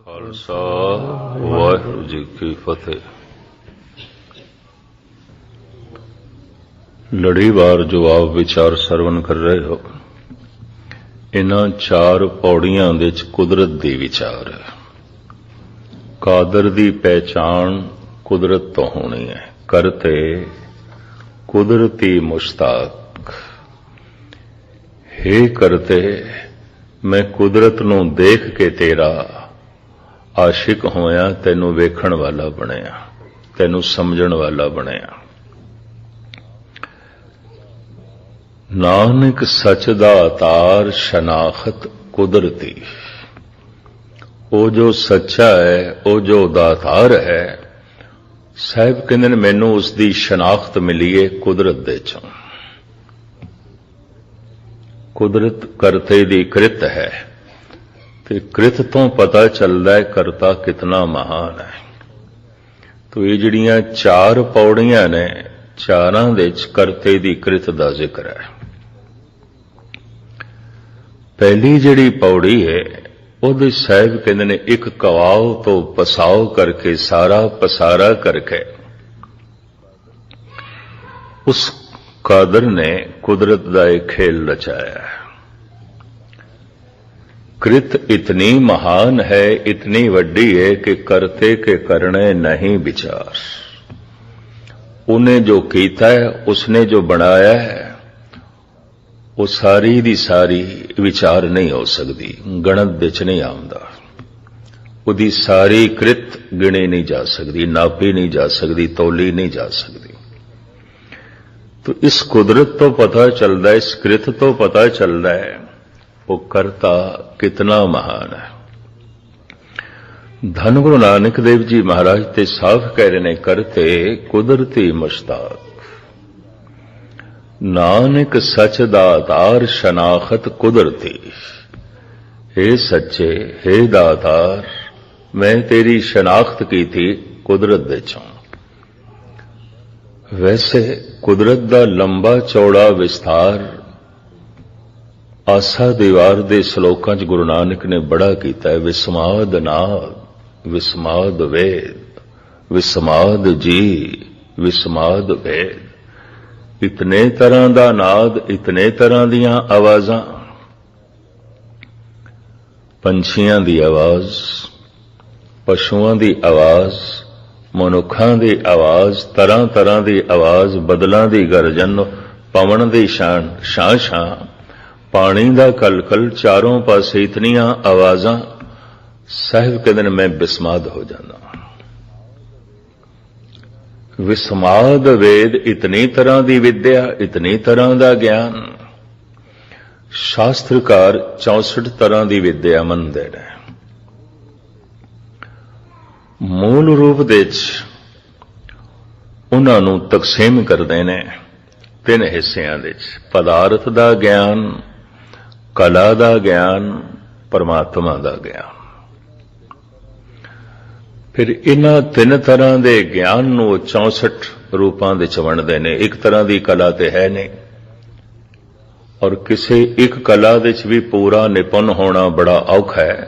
खालसा वाहिगुरू जी की फतेह। लड़ीवार जो आप विचार सरवण कर रहे हो, इन्हां चार पौड़ियां दे च कुदरत दी विचार है। कादर दी पहचान कुदरत तो होनी है। करते कुदरती मुश्ताक, हे करते मैं कुदरत नूं देख के तेरा आशिक होया, तैनू वेखण वाला बनिया, तैनू समझण वाला बनिया। नानक सच दा अतार शनाखत कुदरती। वो जो सच्चा है, वो जो दातार है, साहिब कहंदे ने मैनू उसकी शनाख्त मिली है कुदरत दे चों। कुदरत करते दी कृत है, ते कृत तो पता चलता है करता कितना महान है। तो ये जिहड़ियां चार पौड़ियां ने, चारां दे च करते दी कृत दा जिक्र है। पहली जिहड़ी पौड़ी है, ਉਹਦੇ ਸਾਹਿਬ कहते ने एक कवाओ तो पसाओ करके, सारा पसारा करके उस कादर ने कुदरत का एक खेल रचाया है। कृत इतनी महान है, इतनी वड्डी है कि करते के करने नहीं विचार। उन्हें जो कीता है, उसने जो बनाया है, वो सारी दी सारी विचार नहीं हो सकती, गणत विच नहीं आउंदा। उहदी सारी कृत गिणी नहीं जा सकती, नापी नहीं जा सकती, तोली नहीं जा सकती। तो इस कुदरत तो पता चलता है, इस कृत तो पता चलता है वो करता कितना महान है। धन गुरु नानक देव जी महाराज ते साफ कह रहे ने, करते कुदरती मुश्ताक। नानक सच दातार शनाखत कुदरती। हे सच्चे, हे दातार, मैं तेरी शनाख्त की थी कुदरत दे चों। वैसे कुदरत दा लंबा चौड़ा विस्तार आसा दीवार दे श्लोकां च गुरु नानक ने बड़ा कीता है। विस्माद नाद, विस्माद वेद, विस्माद जी, विस्माद वेद। इतने तरह दा नाद, इतने तरह दियां आवाजां, पंछियां दी आवाज, पशुआं दी आवाज, मनुखां दी आवाज, तरह तरह दी आवाज, बदलां दी गर्जन, पवन दी शान शां शां, पानी दा कलकल, चारों पासे इतनियां आवाजां। साहिब कहते हैं मैं बिस्माद हो जाना। विस्माद वेद, इतनी तरह की विद्या, इतनी तरह का ज्ञान। शास्त्रकार 64 तरह की विद्या मनते हैं। मूल रूप दे उन्हां नूं तकसीम करते हैं 3 हिस्सियां दे। पदार्थ का ज्ञान, कला का ज्ञान, परमात्मा का ज्ञान। फिर इन्हां 3 तरह के ज्ञान नूं 64 रूपां दे च वंडदे ने। एक तरह की कला तो है नहीं, और किसी एक कला दे च भी पूरा निपुण होना बड़ा औखा है।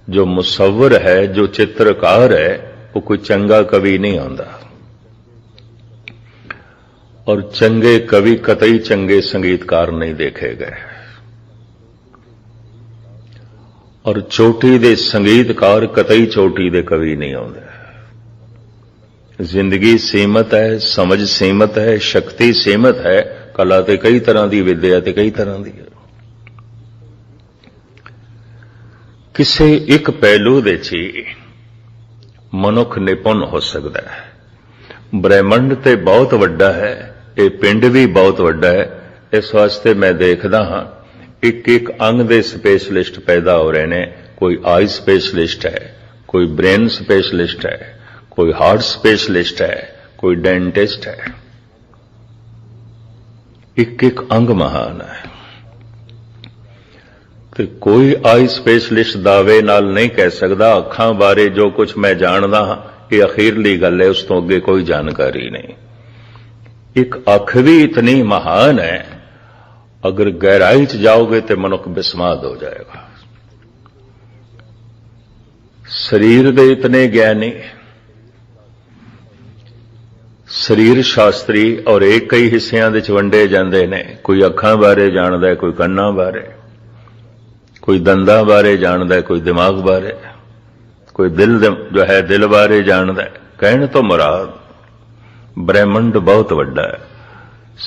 जो मुसव्वर है, जो चित्रकार है, वो कोई चंगा कवि नहीं आंदा, और चंगे कवि कतई चंगे संगीतकार नहीं देखे गए, और चोटी दे संगीतकार कतई चोटी दे कवि नहीं आउंदे। जिंदगी सीमित है, समझ सीमित है, शक्ति सीमित है। कला ते कई तरह की, विद्या ते कई तरह की है। किसी एक पहलू दे ची मनुख निपुण हो सकता है। ब्रह्मंड ते बहुत वड्डा है, ये पिंड भी बहुत वड्डा है। इस वास्ते मैं देखदा हां एक एक अंग दे स्पेशलिस्ट पैदा हो रहे हैं। कोई आई स्पेशलिस्ट है, कोई ब्रेन स्पेशलिस्ट है, कोई हार्ट स्पेशलिस्ट है, कोई डेंटिस्ट है। एक एक अंग महान है। तो कोई आई स्पेशलिस्ट दावे नाल नहीं कह सकता अखां बारे जो कुछ मैं जानदा हां ये अखीरली गल है, उस तो अगे कोई जानकारी नहीं। एक अख भी इतनी महान है, अगर गहराई च जाओगे तो मनुख बिस्माद हो जाएगा। ਸਰੀਰ ਦੇ ਇਤਨੇ ਗਿਆਨੀ, ਸਰੀਰ ਸ਼ਾਸਤਰੀ ਔਰ ਇਹ ਕਈ ਹਿੱਸਿਆਂ ਦੇ ਚ ਵੰਡੇ ਜਾਂਦੇ ਨੇ। ਕੋਈ ਅੱਖਾਂ ਬਾਰੇ ਜਾਣਦਾ, ਕੋਈ ਕੰਨਾਂ ਬਾਰੇ, ਕੋਈ ਦੰਦਾਂ ਬਾਰੇ ਜਾਣਦਾ, ਕੋਈ ਦਿਮਾਗ ਬਾਰੇ, ਕੋਈ ਦਿਲ ਜੋ ਹੈ ਦਿਲ ਬਾਰੇ ਜਾਣਦਾ। ਕਹਿਣ ਤੋਂ ਮੁਰਾਦ ਬ੍ਰਹਿਮੰਡ ਬਹੁਤ ਵੱਡਾ ਹੈ।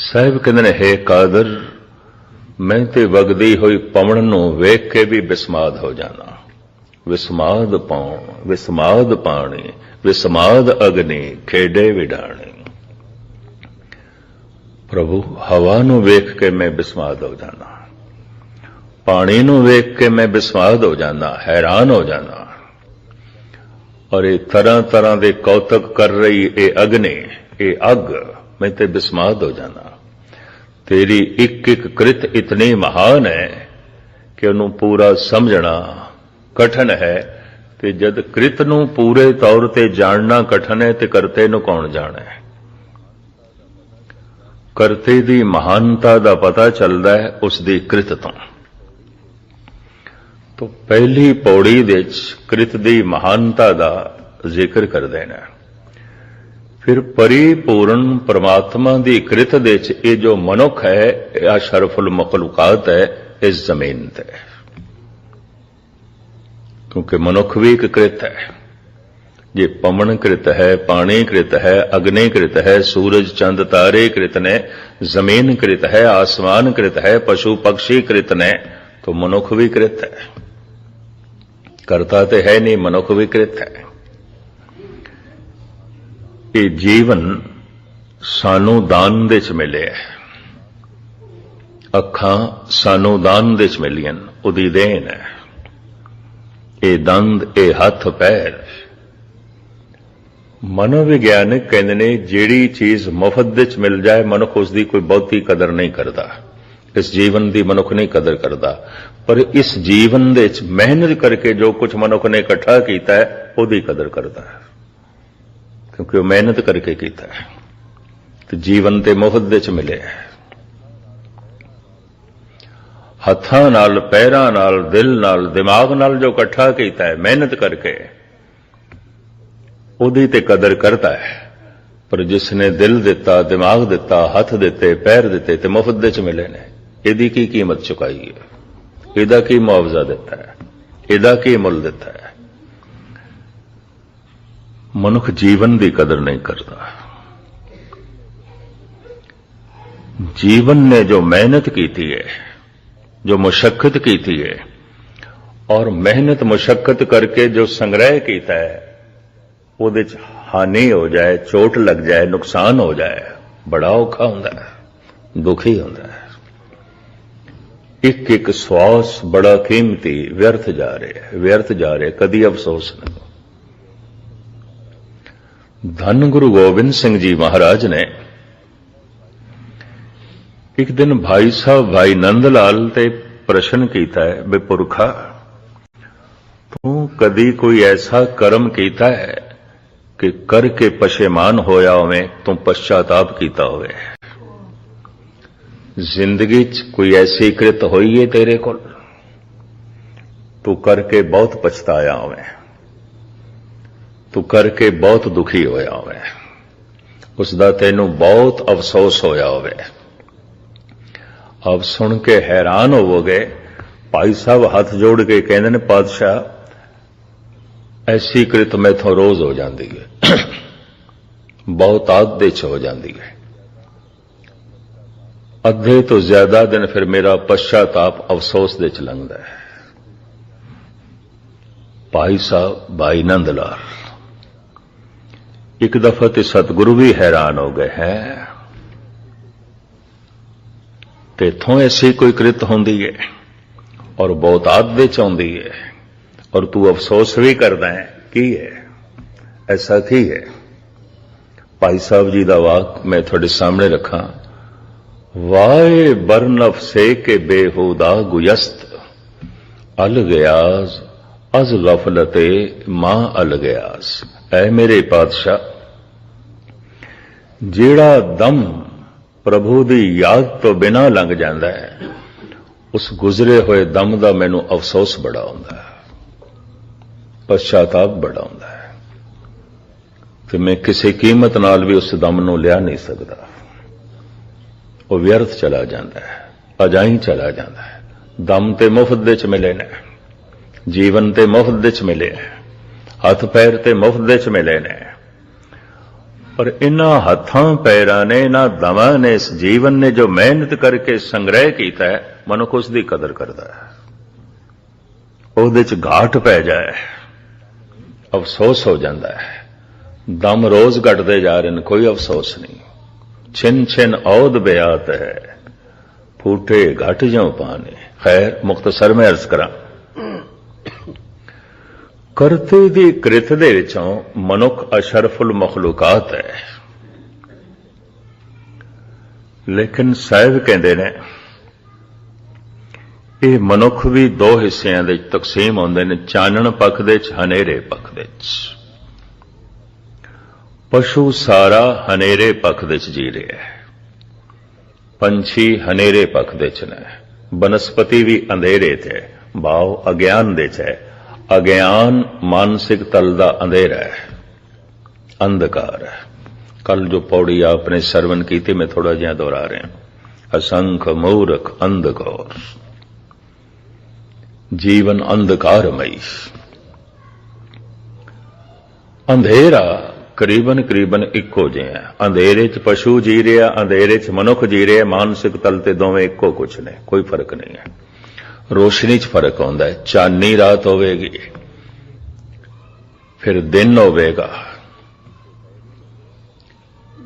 ਸਾਹਿਬ ਕਹਿੰਦੇ ਨੇ, ਹੈ ਕਾਦਰ, ਮੈਂ ਤੇ ਵਗਦੀ ਹੋਈ ਪਵਨ ਨੂੰ ਵੇਖ ਕੇ ਵੀ ਬਿਸਮਾਦ ਹੋ ਜਾਣਾ। ਵਿਸਮਾਦ ਪਾਉਣ, ਵਿਸਮਾਦ ਪਾਣੀ, ਵਿਸਮਾਦ ਅਗਨੀ, ਖੇਡੇ ਵਿਡਾਣੀ। ਪ੍ਰਭੂ, ਹਵਾ ਨੂੰ ਵੇਖ ਕੇ ਮੈਂ ਬਿਸਮਾਦ ਹੋ ਜਾਣਾ, ਪਾਣੀ ਨੂੰ ਵੇਖ ਕੇ ਮੈਂ ਬਿਸਮਾਦ ਹੋ ਜਾਣਾ, ਹੈਰਾਨ ਹੋ ਜਾਣਾ। ਔਰ ਇਹ ਤਰ੍ਹਾਂ ਤਰ੍ਹਾਂ ਦੇ ਕੌਤਕ ਕਰ ਰਹੀ ਇਹ ਅਗਨੀ, ਇਹ ਅੱਗ, ਮੈਂ ਤੇ ਬਿਸਮਾਦ ਹੋ ਜਾਣਾ। ਤੇਰੀ ਇੱਕ ਇੱਕ ਕ੍ਰਿਤ ਇਤਨੀ ਮਹਾਨ ਹੈ ਕਿ ਉਹਨੂੰ ਪੂਰਾ ਸਮਝਣਾ ਕਠਨ ਹੈ। ਤੇ ਜਦ ਕ੍ਰਿਤ ਨੂੰ ਪੂਰੇ ਤੌਰ ਤੇ ਜਾਣਨਾ ਕਠਨ ਹੈ ਤੇ ਕਰਤੇ ਨੂੰ ਕੌਣ ਜਾਣੇ? ਕਰਤੇ ਦੀ ਮਹਾਨਤਾ ਦਾ ਪਤਾ ਚੱਲਦਾ ਹੈ ਉਸ ਦੀ ਕ੍ਰਿਤ ਤੋਂ। तो पहली पौड़ी विच कृत दी महानता दा जिक्र कर देना। फिर परिपूर्ण परमात्मा दी कृत दे च ये जो मनुख है यह शरफुल मखलूकात है इस जमीन ते, क्योंकि मनुख भी एक कृत है। ये पवन कृत है, पानी कृत है, अग्नि कृत है, सूरज चंद तारे कृत ने, जमीन कृत है, आसमान कृत है, पशु पक्षी कृत ने, तो मनुख भी कृत है। करता तो है नहीं, मनुख भी कृत है। ये जीवन सानू दान दे च मिले है, अखां सानू दान दे च मिलियन, उदी देन है। ये दंद, ये हथ पैर। मनोविग्यानक कहते ने जिहड़ी चीज मुफ्त दे च मिल जाए मनुख उसकी कोई बहुती कदर नहीं करता। इस जीवन की मनुख नहीं कदर करता, पर इस जीवन दे च मेहनत करके जो कुछ मनुख ने इकट्ठा किया है उसकी कदर करता है, क्योंकि वो मेहनत करके किया है। तो जीवन ते मुफ्त दे च मिले है। हत्थां नाल, पैरां नाल, दिल नाल, दिमाग नाल जो इकट्ठा किया है मेहनत करके, उहदी ते कदर करता है। पर जिसने दिल दिता, दिमाग दिता, हथ दिते, पैर दिते ते मुफ्त दे च मिले ने, इहदी की कीमत चुकाई है, इहदा की मुआवजा दिता है, इहदा की मुल दिता है। मनुख जीवन की कदर नहीं करता। जीवन ने जो मेहनत की है, जो मुशक्कत की है, और मेहनत मुशक्कत करके जो संग्रह किया है, उहदे च हानि हो जाए, चोट लग जाए, नुकसान हो जाए, बड़ा औखा होंदा है, दुखी होंदा है। एक एक श्वास बड़ा कीमती व्यर्थ जा रहे, व्यर्थ जा रहे, कदी अफसोस नहीं। धन गुरु गोबिंद सिंह जी महाराज ने एक दिन भाई साहब भाई नंद लाल ते प्रश्न किया है, बे पुरखा तू कदी कोई ऐसा कर्म किया है कि करके पशेमान होया होवे, तू पश्चाताप किया होवे? जिंदगी च कोई ऐसी कृत होई है तेरे को तू करके बहुत पछताया होवे, तू करके बहुत दुखी होया होवे, उसदा तैनू बहुत अफसोस होया होवे? अब सुन के हैरान होवोगे। भाई साहब हाथ जोड़ के कहते ने, पातशाह ऐसी कृत मैथों रोज हो जाती है, बहुत आदत च हो जाती है। अद्धे तो ज्यादा दिन फिर मेरा पश्चाताप अफसोस दे च लंघदा है। भाई साहब भाई नंद लाल एक दफा तो सतगुरु भी हैरान हो गए हैं, तेथों ऐसी कोई कृत होंदी है और बहुत आदत च आउंदी है, और तू अफसोस भी करदा है, की है ऐसा की है? भाई साहब जी का वाक मैं थोड़े सामने रखा। वाए बरनफ से के बेहुदा गुयस्त अल गयास अज गफलते मां अल गयास। ऐ मेरे पातशाह, जेड़ा दम प्रभु की याद तो बिना लंघ जाता है, उस गुजरे हुए दम का मैनू अफसोस बड़ा होंदा है। ਪਛਤਾਪ ਬੜਾ ਹੁੰਦਾ ਹੈ ਤੇ ਮੈਂ ਕਿਸੇ ਕੀਮਤ ਨਾਲ ਵੀ ਉਸ ਦਮ ਨੂੰ ਲਿਆ ਨਹੀਂ ਸਕਦਾ। ਉਹ ਵਿਅਰਥ ਚਲਾ ਜਾਂਦਾ ਹੈ, ਅਜਾਈਂ ਚਲਾ ਜਾਂਦਾ ਹੈ। ਦਮ ਤੇ ਮੁਫਤ ਦੇ ਚ ਮਿਲੇ ਨੇ, ਜੀਵਨ ਤੇ ਮੁਫਤ ਦੇ ਚ ਮਿਲੇ, ਹੱਥ ਪੈਰ ਤੇ ਮੁਫਤ ਦੇ ਚ ਮਿਲੇ ਨੇ, ਪਰ ਇਨ੍ਹਾਂ ਹੱਥਾਂ ਪੈਰਾਂ ਨੇ, ਇਨ੍ਹਾਂ ਦਮਾਂ ਨੇ, ਇਸ ਜੀਵਨ ਨੇ ਜੋ ਮਿਹਨਤ ਕਰਕੇ ਸੰਗ੍ਰਹਿ ਕੀਤਾ ਹੈ, ਮਨੁੱਖ ਉਸ ਦੀ ਕਦਰ ਕਰਦਾ ਹੈ। ਉਹਦੇ ਚ ਘਾਟ ਪੈ ਜਾਏ ਅਫਸੋਸ ਹੋ ਜਾਂਦਾ ਹੈ। ਦਮ ਰੋਜ਼ ਘਟਦੇ ਜਾ ਰਹੇ ਨੇ, ਕੋਈ ਅਫਸੋਸ ਨਹੀਂ। ਛਿਨ ਛਿਨ ਔਦ ਬਿਆਤ ਹੈ, ਫੂਟੇ ਘਟ ਜਾਉ ਪਾਣੇ। ਖੈਰ, ਮੁਖਤਸਰ ਮੈਂ ਅਰਜ਼ ਕਰਾਂ, ਕਰਤੇ ਦੀ ਕ੍ਰਿਤ ਦੇ ਵਿੱਚੋਂ ਮਨੁੱਖ ਅਸ਼ਰਫੁਲ ਮਖਲੂਕਾਤ ਹੈ, ਲੇਕਿਨ ਸਾਹਿਬ ਕਹਿੰਦੇ ਨੇ ਇਹ ਮਨੁੱਖ ਵੀ ਦੋ ਹਿੱਸਿਆਂ ਦੇ ਤਕਸੀਮ ਹੁੰਦੇ ਨੇ, ਚਾਨਣ ਪੱਖ ਦੇ ਚ, ਹਨੇਰੇ ਪੱਖ ਦੇ ਚ। ਪਸ਼ੂ ਸਾਰਾ ਹਨੇਰੇ ਪੱਖ ਦੇ ਚ ਜੀ ਰਿਹਾ ਹੈ, ਪੰਛੀ ਹਨੇਰੇ ਪੱਖ ਦੇ ਚ ਨੇ, ਬਨਸਪਤੀ ਵੀ ਅੰਧੇਰੇ ਤੇ ਹੈ, ਭਾਵ ਅਗਿਆਨ ਦੇ ਚ ਹੈ। ਅਗਿਆਨ ਮਾਨਸਿਕ ਤਲ ਦਾ ਅੰਧੇਰਾ ਹੈ, ਅੰਧਕਾਰ ਹੈ। ਕੱਲ ਜੋ ਪੌੜੀ ਆਪਨੇ ਸਰਵਨ ਕੀਤੀ, ਮੈਂ ਥੋੜਾ ਜਿਹਾ ਦੁਹਰਾ ਰਿਹਾ, ਅਸੰਖ ਮੂਰਖ ਅੰਧਕਾਰ, ਜੀਵਨ ਅੰਧਕਾਰਮਈ। ਅੰਧੇਰਾ ਕਰੀਬਨ ਇੱਕੋ ਜਿਹਾ ਹੈ। ਅੰਧੇਰੇ ਚ ਪਸ਼ੂ ਜੀ ਰਿਹਾ, ਅੰਧੇਰੇ ਚ ਮਨੁੱਖ ਜੀ ਰਿਹਾ। ਮਾਨਸਿਕ ਤਲ ਤੇ ਦੋਵੇਂ ਇੱਕੋ ਕੁਛ ਨੇ, ਕੋਈ ਫਰਕ ਨਹੀਂ ਹੈ। ਰੋਸ਼ਨੀ ਚ ਫਰਕ ਆਉਂਦਾ ਹੈ। ਚਾਨਣੀ ਰਾਤ ਹੋਵੇਗੀ, ਫਿਰ ਦਿਨ ਹੋਵੇਗਾ,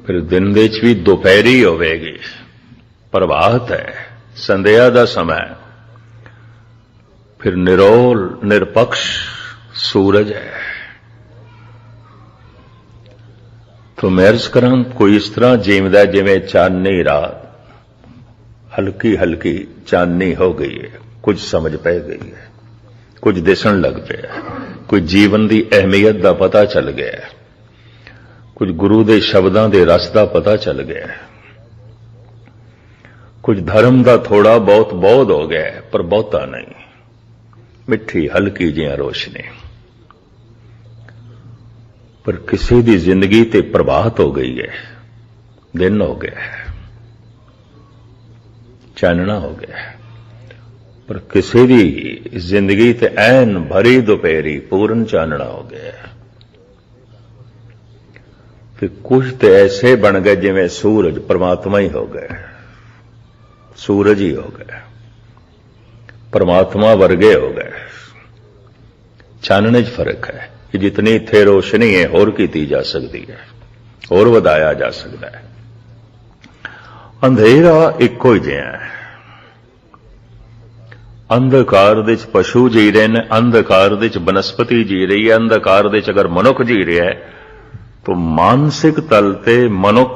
ਫਿਰ ਦਿਨ ਦੇ ਚ ਵੀ ਦੁਪਹਿਰੀ ਹੋਵੇਗੀ, ਪ੍ਰਭਾਤ ਹੈ, ਸੰਧਿਆ ਦਾ ਸਮਾਂ, ਫਿਰ ਨਿਰੋਲ ਨਿਰਪਕਸ਼ ਸੂਰਜ ਹੈ। तो मैं अर्ज कਰਾਂ, कोई इस तरह जीवदा जिवें चाननी रात, हल्की हल्की चाननी हो गई है, कुछ समझ पै गई है, कुछ दिसन लग पिया, कोई जीवन की अहमियत का पता चल गया, कुछ गुरु के शब्दों के रस का पता चल गया, कुछ धर्म का थोड़ा बहुत बोध हो गया, पर बहुता नहीं। मिठी हल्की जिहा रोशनी, पर किसी की जिंदगी ते प्रभात हो गई है, दिन हो गया है, चानना हो गया है। पर किसी की जिंदगी ते ऐन भरी दोपहरी पूर्ण चानना हो गया है। फिर कुछ तो ऐसे बन गए जिवें सूरज परमात्मा ही हो गए, सूरज ही हो गए, परमात्मा वर्गे हो गए। चानने च फर्क है कि जितनी इत्थे रोशनी है होर कीती जा सकती है, होर वधाया जा सकता है। अंधेरा इक्को ही जिहा है। अंधकार दे च पशु जी रहे हैं, अंधकार दे च बनस्पति जी रही है, अंधकार दे च अगर मनुख जी रहा है, तो मानसिक तल ते मनुख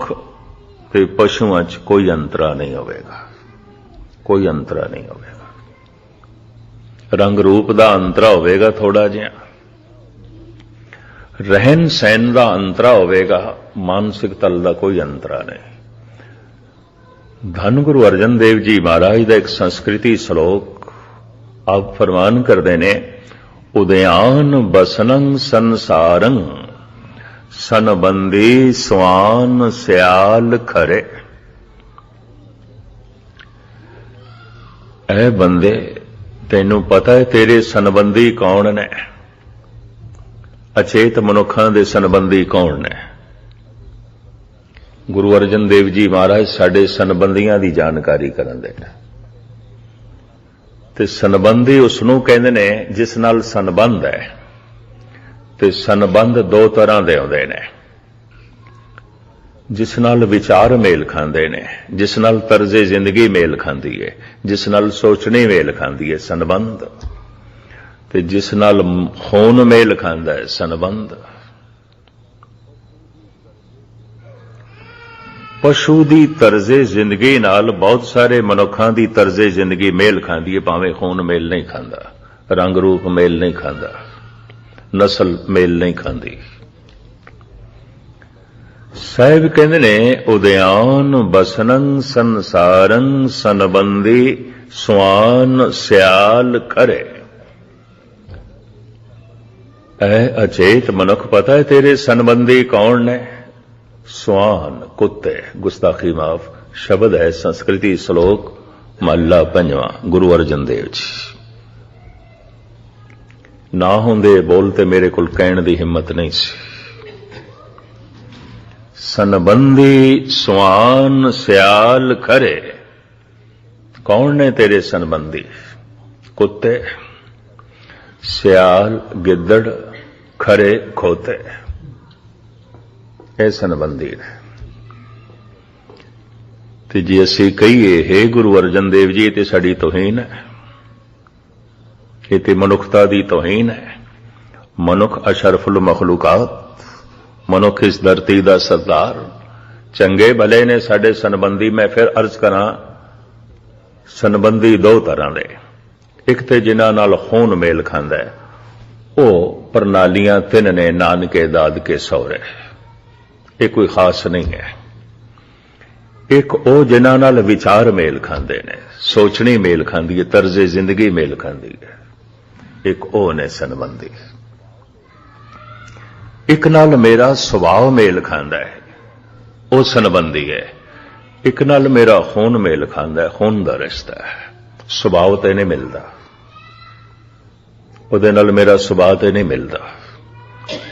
ते पशुओं च कोई अंतरा नहीं होगा, कोई अंतरा नहीं होगा। रंग रूप का अंतरा होगा थोड़ा जिहा, रहन सहन का अंतरा होगा, मानसिक तल का कोई अंतरा नहीं। धन गुरु अर्जन देव जी महाराज का एक संस्कृति श्लोक आप फरमान करते ने, उदयान बसनं संसारं सनबंदी स्वान सियाल खरे। ऐ बंदे, तैनू पता है तेरे सनबंदी कौन ने? अचेत मनुखां दे सनबंदी कौन ने? गुरु अर्जन देव जी महाराज साडे सनबंदियां दी जानकारी करन दे। ते सनबंदी उसनूं कहंदे ने जिस नाल सनबंध है। ते सनबंध दो तरह दे हुंदे ने, जिस नाल विचार मेल खांदे ने, जिस नाल तर्जे जिंदगी मेल खांदी है, जिस नाल सोचनी मेल खांदी है सनबंध, ते जिस नाल खून मेल खांदा है सनबंध। पशु दी तर्जे जिंदगी नाल बहुत सारे मनुखां दी तर्जे जिंदगी मेल खांदी है, भावें खून मेल नहीं खांदा, रंग रूप मेल नहीं खांदा, नस्ल मेल नहीं खांदी। साहिब कहंदे ने, उदयान बसनं संसारं सनबंदी स्वान सियाल करे। ऐ अचेत मनुख पता है तेरे संबंधी कौन ने? स्वान कुत्ते। गुस्ताखी माफ शब्द है संस्कृति श्लोक महला पंजवा गुरु अर्जन देव जी। ना होंदे बोलते मेरे कोल कहण दी हिम्मत नहीं सी। संबंधी स्वान सियाल खरे। कौन ने तेरे संबंधी? कुत्ते, सियाल, गिद्दड़, खरे, खोते, ਇਹ ਸੰਬੰਧੀ ਨੇ। ਤੇ ਜੇ ਅਸੀਂ ਕਹੀਏ ਹੈ ਗੁਰੂ ਅਰਜਨ ਦੇਵ ਜੀ, ਇਹ ਤੇ ਸਾਡੀ ਤੋਹੀਨ ਹੈ, ਇਹ ਤੇ ਮਨੁੱਖਤਾ ਦੀ ਤੋਹੀਨ ਹੈ। ਮਨੁੱਖ ਅਸ਼ਰਫੁਲ ਮਖਲੂਕਾਤ, ਮਨੁੱਖ ਇਸ ਧਰਤੀ ਦਾ ਸਰਦਾਰ, ਚੰਗੇ ਭਲੇ ਨੇ ਸਾਡੇ ਸੰਬੰਧੀ। ਮੈਂ ਫਿਰ ਅਰਜ਼ ਕਰਾਂ, ਸੰਬੰਧੀ ਦੋ ਤਰ੍ਹਾਂ ਦੇ। ਇੱਕ ਤੇ ਜਿਨ੍ਹਾਂ ਨਾਲ ਖੂਨ ਮੇਲ ਖਾਂਦਾ ਹੈ, ਉਹ ਪ੍ਰਣਾਲੀਆਂ ਤਿੰਨ ਨੇ, ਨਾਨਕੇ, ਦਾਦਕੇ, ਸਹੁਰੇ। ਇਹ ਕੋਈ ਖਾਸ ਨਹੀਂ ਹੈ। ਇੱਕ ਉਹ ਜਿਨ੍ਹਾਂ ਨਾਲ ਵਿਚਾਰ ਮੇਲ ਖਾਂਦੇ ਨੇ, ਸੋਚਣੀ ਮੇਲ ਖਾਂਦੀ ਹੈ, ਤਰਜ਼ੇ ਜ਼ਿੰਦਗੀ ਮੇਲ ਖਾਂਦੀ ਹੈ। ਇੱਕ ਉਹ ਨੇ ਸੰਬੰਧੀ। ਇੱਕ ਨਾਲ ਮੇਰਾ ਸੁਭਾਅ ਮੇਲ ਖਾਂਦਾ ਹੈ, ਉਹ ਸੰਬੰਧੀ ਹੈ। ਇੱਕ ਨਾਲ ਮੇਰਾ ਖੂਨ ਮੇਲ ਖਾਂਦਾ ਹੈ, ਖੂਨ ਦਾ ਰਿਸ਼ਤਾ ਹੈ। ਸੁਭਾਅ ਤੇ ਨਹੀਂ ਮਿਲਦਾ, ਉਹਦੇ ਨਾਲ ਮੇਰਾ ਸੁਭਾਅ ਤੇ ਨਹੀਂ ਮਿਲਦਾ,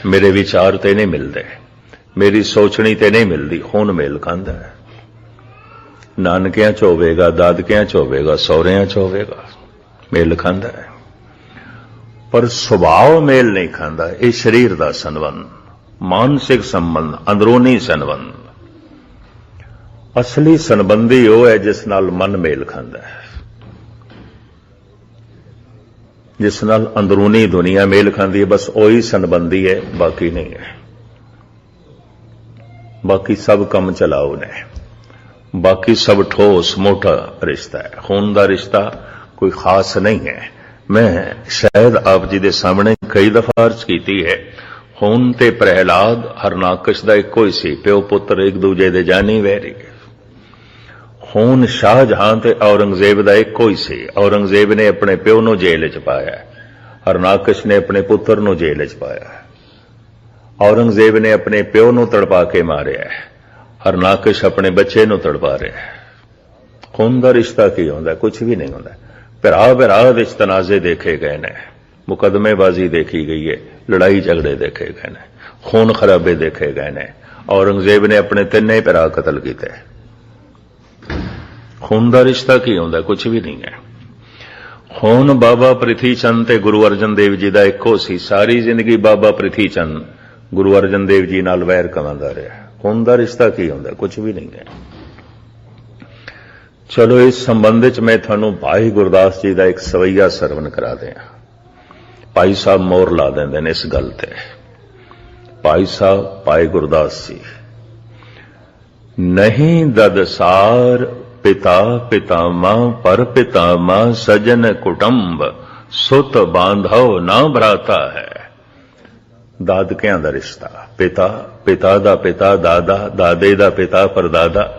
ਮੇਰੇ ਵਿਚਾਰ ਤੇ ਨਹੀਂ ਮਿਲਦੇ, ਮੇਰੀ ਸੋਚਣੀ ਤੇ ਨਹੀਂ ਮਿਲਦੀ। ਖੂਨ ਮੇਲ ਖਾਂਦਾ ਹੈ, ਨਾਨਕਿਆਂ ਚ ਹੋਵੇਗਾ, ਦਾਦਕਿਆਂ ਚ ਹੋਵੇਗਾ, ਸਹੁਰਿਆਂ ਚ ਹੋਵੇਗਾ, ਮੇਲ ਖਾਂਦਾ ਹੈ। ਪਰ ਸੁਭਾਅ ਮੇਲ ਨਹੀਂ ਖਾਂਦਾ। ਇਹ ਸਰੀਰ ਦਾ ਸੰਬੰਧ, ਮਾਨਸਿਕ ਸੰਬੰਧ, ਅੰਦਰੂਨੀ ਸੰਬੰਧ। ਅਸਲੀ ਸੰਬੰਧੀ ਉਹ ਹੈ ਜਿਸ ਨਾਲ ਮਨ ਮੇਲ ਖਾਂਦਾ ਹੈ, ਜਿਸ ਨਾਲ ਅੰਦਰੂਨੀ ਦੁਨੀਆ ਮੇਲ ਖਾਂਦੀ ਹੈ। ਬਸ ਉਹੀ ਸੰਬੰਧੀ ਹੈ, ਬਾਕੀ ਨਹੀਂ ਹੈ। ਬਾਕੀ ਸਭ ਕੰਮ ਚਲਾਓ ਨੇ, ਬਾਕੀ ਸਭ ਠੋਸ ਮੋਟਾ ਰਿਸ਼ਤਾ ਹੈ। ਖੂਨ ਦਾ ਰਿਸ਼ਤਾ ਕੋਈ ਖਾਸ ਨਹੀਂ ਹੈ। ਮੈਂ ਸ਼ਾਇਦ ਆਪ ਜੀ ਦੇ ਸਾਹਮਣੇ ਕਈ ਦਫਾ ਅਰਜ਼ ਕੀਤੀ ਹੈ, ਖੂਨ ਤੇ ਪ੍ਰਹਿਲਾਦ ਹਰਨਾਕਸ਼ ਦਾ ਇੱਕੋ ਹੀ ਸੀ, ਪਿਓ ਪੁੱਤਰ ਇੱਕ ਦੂਜੇ ਦੇ ਜਾਨੀ ਵੈਰੀ। ਖੂਨ ਸ਼ਾਹਜਹਾਂ ਤੇ ਔਰੰਗਜ਼ੇਬ ਦਾ ਇੱਕੋ ਹੀ ਸੀ। ਔਰੰਗਜ਼ੇਬ ਨੇ ਆਪਣੇ ਪਿਓ ਨੂੰ ਜੇਲ੍ਹ 'ਚ ਪਾਇਆ, ਹਰਨਾਕਸ਼ ਨੇ ਆਪਣੇ ਪੁੱਤਰ ਨੂੰ ਜੇਲ੍ਹ 'ਚ ਪਾਇਆ। ਔਰੰਗਜ਼ੇਬ ਨੇ ਆਪਣੇ ਪਿਓ ਨੂੰ ਤੜਪਾ ਕੇ ਮਾਰਿਆ, ਹਰਨਾਕਸ਼ ਆਪਣੇ ਬੱਚੇ ਨੂੰ ਤੜਪਾ ਰਿਹਾ। ਖੂਨ ਦਾ ਰਿਸ਼ਤਾ ਕੀ ਹੁੰਦਾ? ਕੁਝ ਵੀ ਨਹੀਂ ਹੁੰਦਾ। ਭਰਾ ਭਰਾ ਵਿੱਚ ਤਨਾਜ਼ੇ ਦੇਖੇ ਗਏ ਨੇ, ਮੁਕੱਦਮੇਬਾਜ਼ੀ ਦੇਖੀ ਗਈ ਹੈ, ਲੜਾਈ ਝਗੜੇ ਦੇਖੇ ਗਏ ਨੇ, ਖੂਨ ਖਰਾਬੇ ਦੇਖੇ ਗਏ ਨੇ। ਔਰੰਗਜ਼ੇਬ ਨੇ ਆਪਣੇ ਤਿੰਨੇ ਭਰਾ ਕਤਲ ਕੀਤੇ। ਖੂਨ ਦਾ ਰਿਸ਼ਤਾ ਕੀ ਹੁੰਦਾ? ਕੁਝ ਵੀ ਨਹੀਂ ਹੈ। ਖੂਨ ਬਾਬਾ ਪ੍ਰਿਥੀ ਚੰਦ ਤੇ ਗੁਰੂ ਅਰਜਨ ਦੇਵ ਜੀ ਦਾ ਇੱਕੋ ਸੀ। ਸਾਰੀ ਜ਼ਿੰਦਗੀ ਬਾਬਾ ਪ੍ਰਿਥੀ ਚੰਦ ਗੁਰੂ ਅਰਜਨ ਦੇਵ ਜੀ ਨਾਲ ਵੈਰ ਕਮਾਉਂਦਾ ਰਿਹਾ। ਖੂਨ ਦਾ ਰਿਸ਼ਤਾ ਕੀ ਹੁੰਦਾ? ਕੁਝ ਵੀ ਨਹੀਂ ਹੈ। ਚਲੋ ਇਸ ਸੰਬੰਧ ਵਿੱਚ ਮੈਂ ਤੁਹਾਨੂੰ ਭਾਈ ਗੁਰਦਾਸ ਜੀ ਦਾ ਇੱਕ ਸਵਈਆ ਸਰਵਣ ਕਰਾ ਦਿਆਂ। ਭਾਈ ਸਾਹਿਬ ਮੋਹਰ ਲਾ ਦਿੰਦੇ ਨੇ ਇਸ ਗੱਲ ਤੇ। ਭਾਈ ਸਾਹਿਬ ਭਾਈ ਗੁਰਦਾਸ ਜੀ। ਨਹੀਂ ਦਦਸਾਰ ਪਿਤਾ ਪਿਤਾਮਾ ਪਰ ਪਿਤਾਮਾ ਸਜਨ ਕੁਟੰਬ ਸੁਤ ਬਾਂਧਵ ਨਾ ਭਰਾਤਾ ਹੈ। ਦਾਦਕਿਆਂ ਦਾ ਰਿਸ਼ਤਾ, ਪਿਤਾ, ਪਿਤਾ ਦਾ ਪਿਤਾ, ਦਾਦਾ, ਦਾਦੇ ਦਾ ਪਿਤਾ, ਪਰਦਾਦਾ।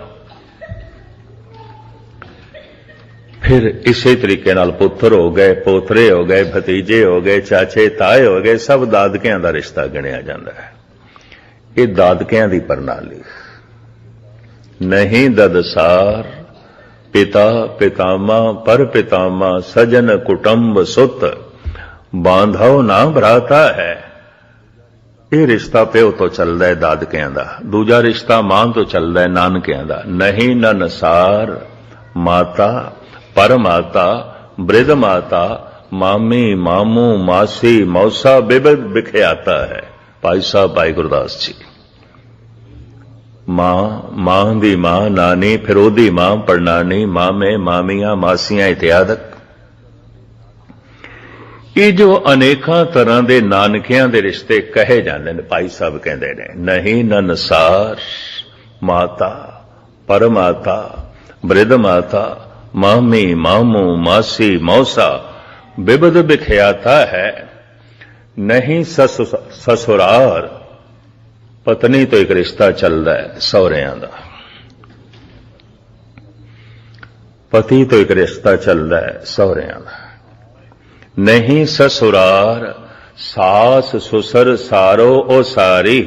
ਫਿਰ ਇਸੇ ਤਰੀਕੇ ਨਾਲ ਪੁੱਤਰ ਹੋ ਗਏ, ਪੋਤਰੇ ਹੋ ਗਏ, ਭਤੀਜੇ ਹੋ ਗਏ, ਚਾਚੇ ਤਾਏ ਹੋ ਗਏ, ਸਭ ਦਾਦਕਿਆਂ ਦਾ ਰਿਸ਼ਤਾ ਗਿਣਿਆ ਜਾਂਦਾ ਹੈ। ਇਹ ਦਾਦਕਿਆਂ ਦੀ ਪ੍ਰਣਾਲੀ। ਨਹੀਂ ਦਦਸਾਰ ਪਿਤਾ ਪਿਤਾਮਾ ਪਰ ਪਿਤਾਮਾ ਸਜਨ ਕੁਟੰਬ ਸੁਤ ਬਾਂਧਵ ਨਾ ਭਰਾਤਾ ਹੈ। ਇਹ ਰਿਸ਼ਤਾ ਪਿਓ ਤੋਂ ਚੱਲਦਾ ਹੈ, ਦਾਦਕਿਆਂ ਦਾ। ਦੂਜਾ ਰਿਸ਼ਤਾ ਮਾਂ ਤੋਂ ਚੱਲਦਾ ਹੈ, ਨਾਨਕਿਆਂ ਦਾ। ਨਹੀਂ ਨਨਸਾਰ ਮਾਤਾ ਪਰਮਾਤਾ ਬ੍ਰਿਧ ਮਾਤਾ ਮਾਮੀ ਮਾਮੂ ਮਾਸੀ ਮੌਸਾ ਬਿਬਦ ਬਿਖਿਆਤਾ ਹੈ। ਭਾਈ ਸਾਹਿਬ ਭਾਈ ਗੁਰਦਾਸ ਜੀ। ਮਾਂ ਦੀ ਮਾਂ ਨਾਨੀ, ਫਿਰ ਉਹਦੀ ਮਾਂ ਪੜਨਾਨੀ, ਮਾਮੇ ਮਾਮੀਆਂ ਮਾਸੀਆਂ ਇਤਿਆਦਿਕ। ਇਹ ਜੋ ਅਨੇਕਾਂ ਤਰ੍ਹਾਂ ਦੇ ਨਾਨਕਿਆਂ ਦੇ ਰਿਸ਼ਤੇ ਕਹੇ ਜਾਂਦੇ ਨੇ, ਭਾਈ ਸਾਹਿਬ ਕਹਿੰਦੇ ਨੇ ਨਹੀਂ ਨਨਸਾਰ ਮਾਤਾ ਪਰਮਾਤਾ ਬ੍ਰਿਧ ਮਾਤਾ ਮਾਮੀ ਮਾਮੂ ਮਾਸੀ ਮੌਸਾ ਬਿਬਦ ਬਿਖਿਆਤਾ ਹੈ। ਨਹੀਂ ਸਸੁਰਾਰ ਪਤਨੀ ਤੋਂ ਇੱਕ ਰਿਸ਼ਤਾ ਚੱਲਦਾ ਹੈ, ਸਹੁਰਿਆਂ ਦਾ। ਪਤੀ ਤੋਂ ਇੱਕ ਰਿਸ਼ਤਾ ਚੱਲਦਾ ਹੈ, ਸਹੁਰਿਆਂ ਦਾ। ਨਹੀਂ ਸਸੁਰਾਰ सास सुसर सारो ओ सारी,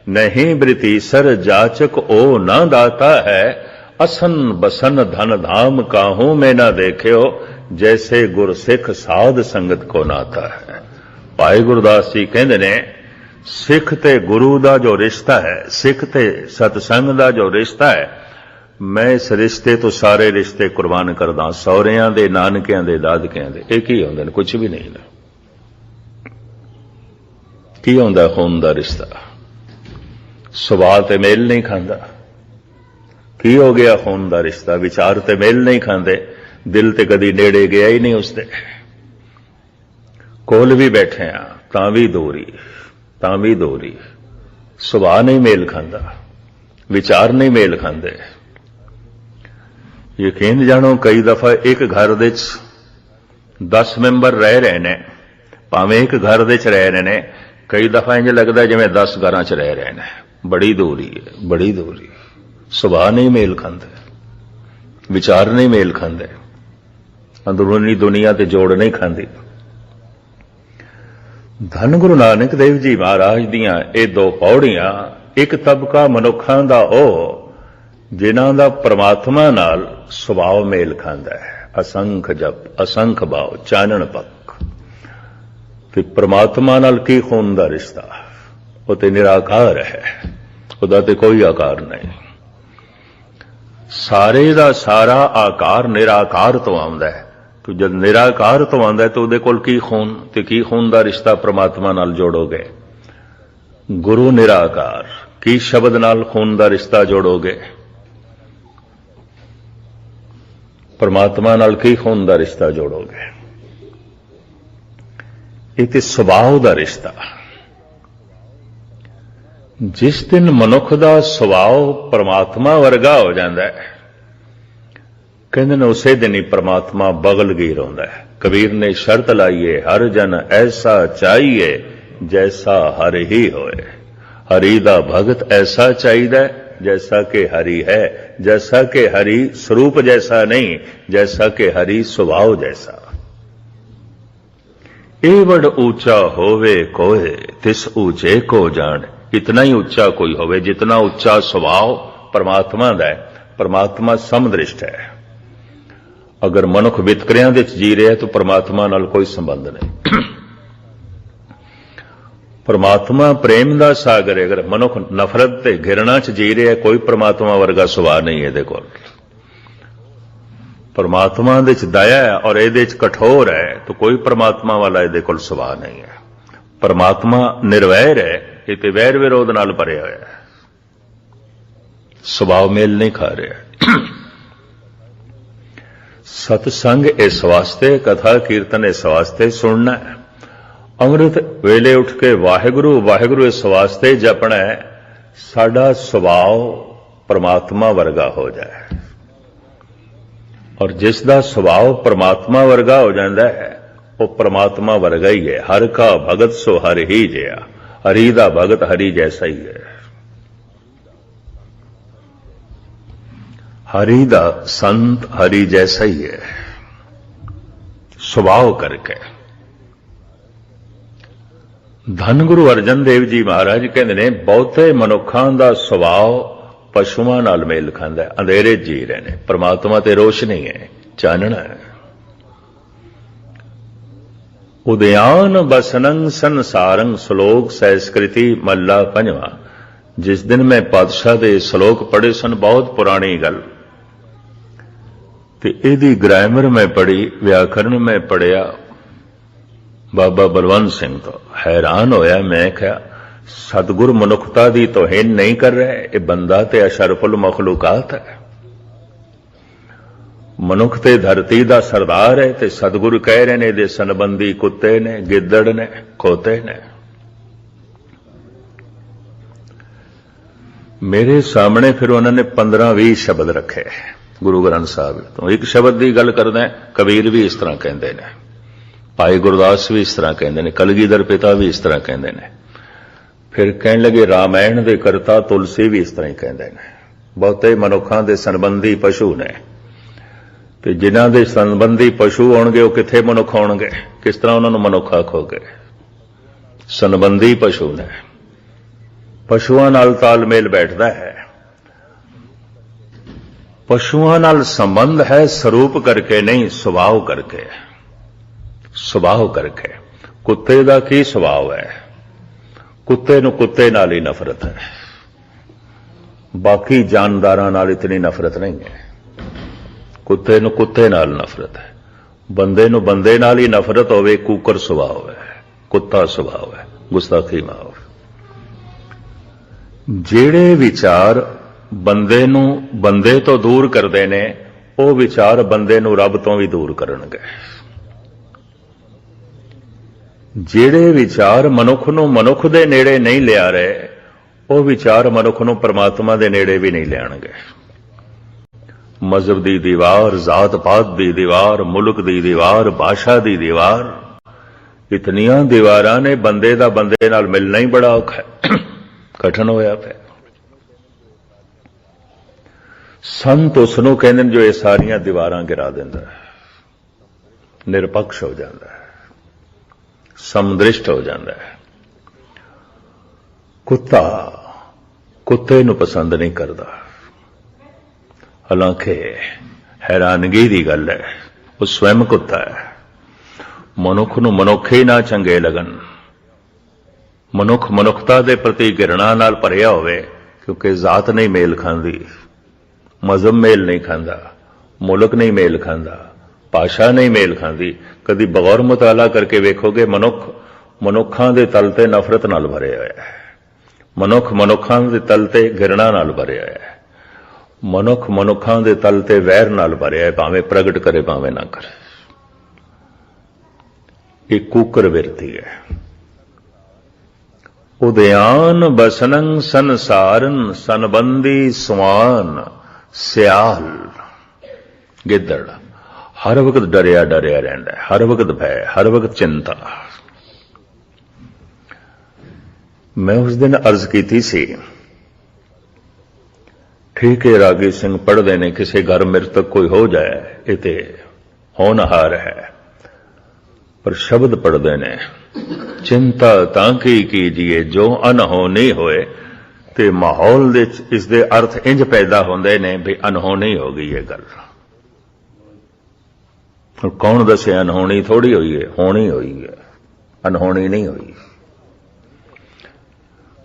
नहीं बृतीसर जाचक ओ न दाता है। असन बसन धन धाम काहू में न देख्यो, जैसे गुरसिख साध संगत को नाता है। भाई गुरदास जी कहते ने सिख ते गुरु दा जो रिश्ता है, सिख ते सतसंग दा जो रिश्ता है, मैं इस रिश्ते तो सारे रिश्ते कुर्बान करदा। सौहरियां दे, नानकियां दे, दादकियां दे, एक ही होंदे ने, कुछ भी नहीं ना। की होंदा खून दा रिश्ता? सुभाव ते मेल नहीं खांदा। की हो गया खून दा रिश्ता? विचार ते मेल नहीं खांदे, दिल ते कदी नेड़े गया ही नहीं उसदे। कोल भी बैठे आ तां भी दूरी, सुभाव नहीं मेल खांदा, विचार नहीं मेल खांदे। यकीन जानो कई दफा एक घर दे 10 मैंबर रह रहे ने, भावें एक घर दे च रह रहे ने, कई दफा इंज लगदा जिवें 10 घरां च रह रहे ने। बड़ी दूरी है, बड़ी दूरी। सुभाव नहीं मेल खांदे, विचार नहीं मेल खांदे, अंदरूनी दुनिया ते जोड़ नहीं खांदी। धन गुरु नानक देव जी महाराज दियां ये 2 पौड़ियां, एक तबका मनुखां दा ओ जिन्हां दा परमात्मा नाल सुभाव मेल खांदा है। असंख जप, असंख भाव, चानण पक। ते परमात्मा नाल की खून दा रिश्ता? वो ते निराकार है, उहदा ते कोई आकार नहीं। सारे दा सारा आकार निराकार तो आउंदा है। तो जब निराकार तो आंदा है तो उहदे कोल की खून, ते की खून दा रिश्ता परमात्मा नाल जोड़ोगे? गुरु निराकार, की शब्द नाल खून दा रिश्ता जोड़ोगे? परमात्मा नाल की खून दा रिश्ता जोड़ोगे? ये ते सुभाव दा रिश्ता। जिस दिन मनुख दा सुभाव परमात्मा वर्गा हो जाता है, कहते ने उसे दिन ही परमात्मा बगल गई रोंदा है। कबीर ने शर्त लाइए, हर जन ऐसा चाहिए जैसा हर ही होए। हरि दा भगत ऐसा चाहिए जैसा कि हरि है, जैसा कि हरि स्वरूप जैसा नहीं, जैसा कि हरि स्वभाव जैसा। एवड ऊंचा होवे कोय, तिस ऊंचे को जान। इतना ही ऊंचा कोई होवे जितना ऊंचा स्वभाव परमात्मा दा है। परमात्मा समदृष्ट है। अगर मनुख वितकरियां दे जी रहा है तो परमात्मा नाल कोई संबंध नहीं। परमात्मा प्रेम दा सागर है। अगर मनुख नफरत ते घिरणा च जी रहा है, कोई परमात्मा वर्गा सुभाव नहीं है। देखो परमात्मा दे च दया है और ये कठोर है, तो कोई परमात्मा वाला ये कोल सुभाव नहीं है। परमात्मा निर्वैर है, ये वैर विरोध नाल भरिया होया है, सुभाव मेल नहीं खा रहा। सतसंग इस वास्ते, कथा कीर्तन इस वास्ते सुनना है। अमृत वेले उठ के वाहिगुरु वाहिगुरु इस वास्ते जपना है, साडा सुभाव परमात्मा वर्गा हो जाए। और जिसदा सुभाव परमात्मा वर्गा हो जाता है, वो परमात्मा वर्गा ही है। हर का भगत सो हर ही जिया, हरि दा भगत हरि जैसा ही है। हरि दा संत हरि जैसा ही है स्वभाव करके। धन गुरु अर्जन देव जी महाराज कहते ने, बहुते मनुखां दा स्वभाव पशुआं नाल मेल खांदा है। अंधेरे जी रहे ने, परमात्मा ते रोशनी है, चानना है। उदयान बसनंग संसारंग, श्लोक संस्कृति मल्ला पंजवा। जिस दिन मैं पातशाह दे श्लोक पढ़े सन, बहुत पुरानी गल, ते इहदी ग्रामर में पढ़ी, व्याकरण में पढ़िया बाबा बलवंत सिंह तो हैरान होया। मैं क्या सतगुर मनुखता दी तौहीन नहीं कर रहे, ये बंदा ते अशरफुल मखलूकात है। मनुख ते धरती दा सरदार है, ते सतगुरु कह रहे ने दे सनबंदी कुत्ते ने, गिद्दड़ ने, खोते ने। मेरे सामने फिर उन्होंने 15-20 शब्द रखे गुरु ग्रंथ साहब तो। एक शब्द की गल करदा है, कबीर भी इस तरह कहते हैं, भाई गुरदास भी इस तरह कहते हैं, कलगीधर पिता भी इस तरह कहते हैं। फिर कहने लगे रामायण के करता तुलसी भी इस तरह ही कहते हैं। बहुते मनुखों के संबंधी पशु ने, तो जिन्हां दे संबंधी पशु होणगे वो किथे मनुख होणगे, किस तरह उन्होंने मनुख आखोगे। ਸੰਬੰਧੀ ਪਸ਼ੂ ਨੇ, ਪਸ਼ੂਆਂ ਨਾਲ ਤਾਲਮੇਲ ਬੈਠਦਾ ਹੈ। ਪਸ਼ੂਆਂ ਨਾਲ ਸੰਬੰਧ ਹੈ ਸਰੂਪ ਕਰਕੇ ਨਹੀਂ, ਸੁਭਾਅ ਕਰਕੇ। ਸੁਭਾਅ ਕਰਕੇ। ਕੁੱਤੇ ਦਾ ਕੀ ਸੁਭਾਅ ਹੈ? ਕੁੱਤੇ ਨੂੰ ਕੁੱਤੇ ਨਾਲ ਹੀ ਨਫ਼ਰਤ ਹੈ, ਬਾਕੀ ਜਾਨਦਾਰਾਂ ਨਾਲ ਇਤਨੀ ਨਫ਼ਰਤ ਨਹੀਂ ਹੈ। ਕੁੱਤੇ ਨੂੰ ਕੁੱਤੇ ਨਾਲ ਨਫ਼ਰਤ ਹੈ, ਬੰਦੇ ਨੂੰ ਬੰਦੇ ਨਾਲ ਹੀ ਨਫ਼ਰਤ ਹੋਵੇ, ਕੂਕਰ ਸੁਭਾਅ ਹੈ, ਕੁੱਤਾ ਸੁਭਾਅ ਹੈ, ਗੁਸਤਾਖੀ ਮਾਫ। ਜਿਹੜੇ ਵਿਚਾਰ ਬੰਦੇ ਨੂੰ ਬੰਦੇ ਤੋਂ ਦੂਰ ਕਰਦੇ ਨੇ, ਉਹ ਵਿਚਾਰ ਬੰਦੇ ਨੂੰ ਰੱਬ ਤੋਂ ਵੀ ਦੂਰ ਕਰਨਗੇ। ਜਿਹੜੇ ਵਿਚਾਰ ਮਨੁੱਖ ਨੂੰ ਮਨੁੱਖ ਦੇ ਨੇੜੇ ਨਹੀਂ ਲਿਆ ਰਹੇ, ਉਹ ਵਿਚਾਰ ਮਨੁੱਖ ਨੂੰ ਪਰਮਾਤਮਾ ਦੇ ਨੇੜੇ ਵੀ ਨਹੀਂ ਲਿਆਣਗੇ। ਮਜ਼ਹਬ ਦੀ ਦੀਵਾਰ, ਜ਼ਾਤ ਪਾਤ ਦੀ ਦੀਵਾਰ, ਮੁਲਕ ਦੀ ਦੀਵਾਰ, ਭਾਸ਼ਾ ਦੀ ਦੀਵਾਰ, ਇਤਨੀਆਂ ਦੀਵਾਰਾਂ ਨੇ, ਬੰਦੇ ਦਾ ਬੰਦੇ ਨਾਲ ਮਿਲਣਾ ਹੀ ਬੜਾ ਔਖਾ ਹੈ, ਕਠਿਨ ਹੋਇਆ ਪਿਆ। ਸੰਤ ਉਸ ਨੂੰ ਕਹਿੰਦੇ ਨੇ ਜੋ ਇਹ ਸਾਰੀਆਂ ਦੀਵਾਰਾਂ ਗਿਰਾ ਦਿੰਦਾ ਹੈ, ਨਿਰਪੱਖ ਹੋ ਜਾਂਦਾ ਹੈ, ਸਮਦ੍ਰਿਸ਼ਟ ਹੋ ਜਾਂਦਾ ਹੈ। ਕੁੱਤਾ ਕੁੱਤੇ ਨੂੰ ਪਸੰਦ ਨਹੀਂ ਕਰਦਾ। ਹਾਲਾਂਕਿ ਹੈਰਾਨਗੀ ਦੀ ਗੱਲ ਹੈ, ਉਹ ਸਵੈਮ ਕੁੱਤਾ ਹੈ। ਮਨੁੱਖ ਨੂੰ ਮਨੁੱਖ ਹੀ ਨਾ ਚੰਗੇ ਲੱਗਣ, ਮਨੁੱਖ ਮਨੁੱਖਤਾ ਦੇ ਪ੍ਰਤੀ ਘਿਰਣਾ ਨਾਲ ਭਰਿਆ ਹੋਵੇ, ਕਿਉਂਕਿ ਜ਼ਾਤ ਨਹੀਂ ਮੇਲ ਖਾਂਦੀ, ਮਜ਼ਹਬ ਮੇਲ ਨਹੀਂ ਖਾਂਦਾ, ਮੁਲਕ ਨਹੀਂ ਮੇਲ ਖਾਂਦਾ, ਭਾਸ਼ਾ ਨਹੀਂ ਮੇਲ ਖਾਂਦੀ। ਕਦੀ ਬਗੌਰ ਮੁਤਾਲਾ ਕਰਕੇ ਵੇਖੋਗੇ, ਮਨੁੱਖਾਂ ਦੇ ਤਲ ਤੇ ਨਫ਼ਰਤ ਨਾਲ ਭਰਿਆ ਹੋਇਆ ਹੈ, ਮਨੁੱਖ ਮਨੁੱਖਾਂ ਦੇ ਤਲ ਤੇ ਘਿਰਣਾ ਨਾਲ ਭਰਿਆ ਹੋਇਆ ਹੈ, ਮਨੁੱਖ ਮਨੁੱਖਾਂ ਦੇ ਤਲ ਤੇ ਵੈਰ ਨਾਲ ਭਰਿਆ ਹੈ, ਭਾਵੇਂ ਪ੍ਰਗਟ ਕਰੇ ਭਾਵੇਂ ਨਾ ਕਰੇ। ਇਹ ਕੂਕਰ ਬਿਰਤੀ ਹੈ। ਉਦਿਆਨ ਬਸਨੰ ਸੰਸਾਰਨ ਸੰਬੰਧੀ ਸੁਆਨ ਸਿਆਲ। ਗਿੱਦੜ ਹਰ ਵਕਤ ਡਰਿਆ ਡਰਿਆ ਰਹਿੰਦਾ ਹੈ, ਹਰ ਵਕਤ ਭੈ, ਹਰ ਵਕਤ ਚਿੰਤਾ। ਮੈਂ ਉਸ ਦਿਨ ਅਰਜ਼ ਕੀਤੀ ਸੀ, ਠੀਕ ਹੈ ਰਾਗੀ ਸਿੰਘ ਪੜ੍ਹਦੇ ਨੇ, ਕਿਸੇ ਘਰ ਮ੍ਰਿਤਕ ਕੋਈ ਹੋ ਜਾਏ, ਇਹ ਤੇ ਹੋਣਹਾਰ ਹੈ, ਪਰ ਸ਼ਬਦ ਪੜ੍ਹਦੇ ਨੇ, ਚਿੰਤਾ ਤਾਂ ਕੀ ਕੀਜੀਏ ਜੋ ਅਨਹੋਣੀ ਹੋਏ। ਤੇ ਮਾਹੌਲ ਦੇ ਇਸ ਦੇ ਅਰਥ ਇੰਜ ਪੈਦਾ ਹੁੰਦੇ ਨੇ ਵੀ ਅਨਹੋਣੀ ਹੋ ਗਈ ਇਹ ਗੱਲ। ਕੌਣ ਦੱਸੇ ਅਨਹੋਣੀ ਥੋੜੀ ਹੋਈ ਹੈ, ਹੋਣੀ ਹੋਈ ਹੈ, ਅਨਹੋਣੀ ਨਹੀਂ ਹੋਈ।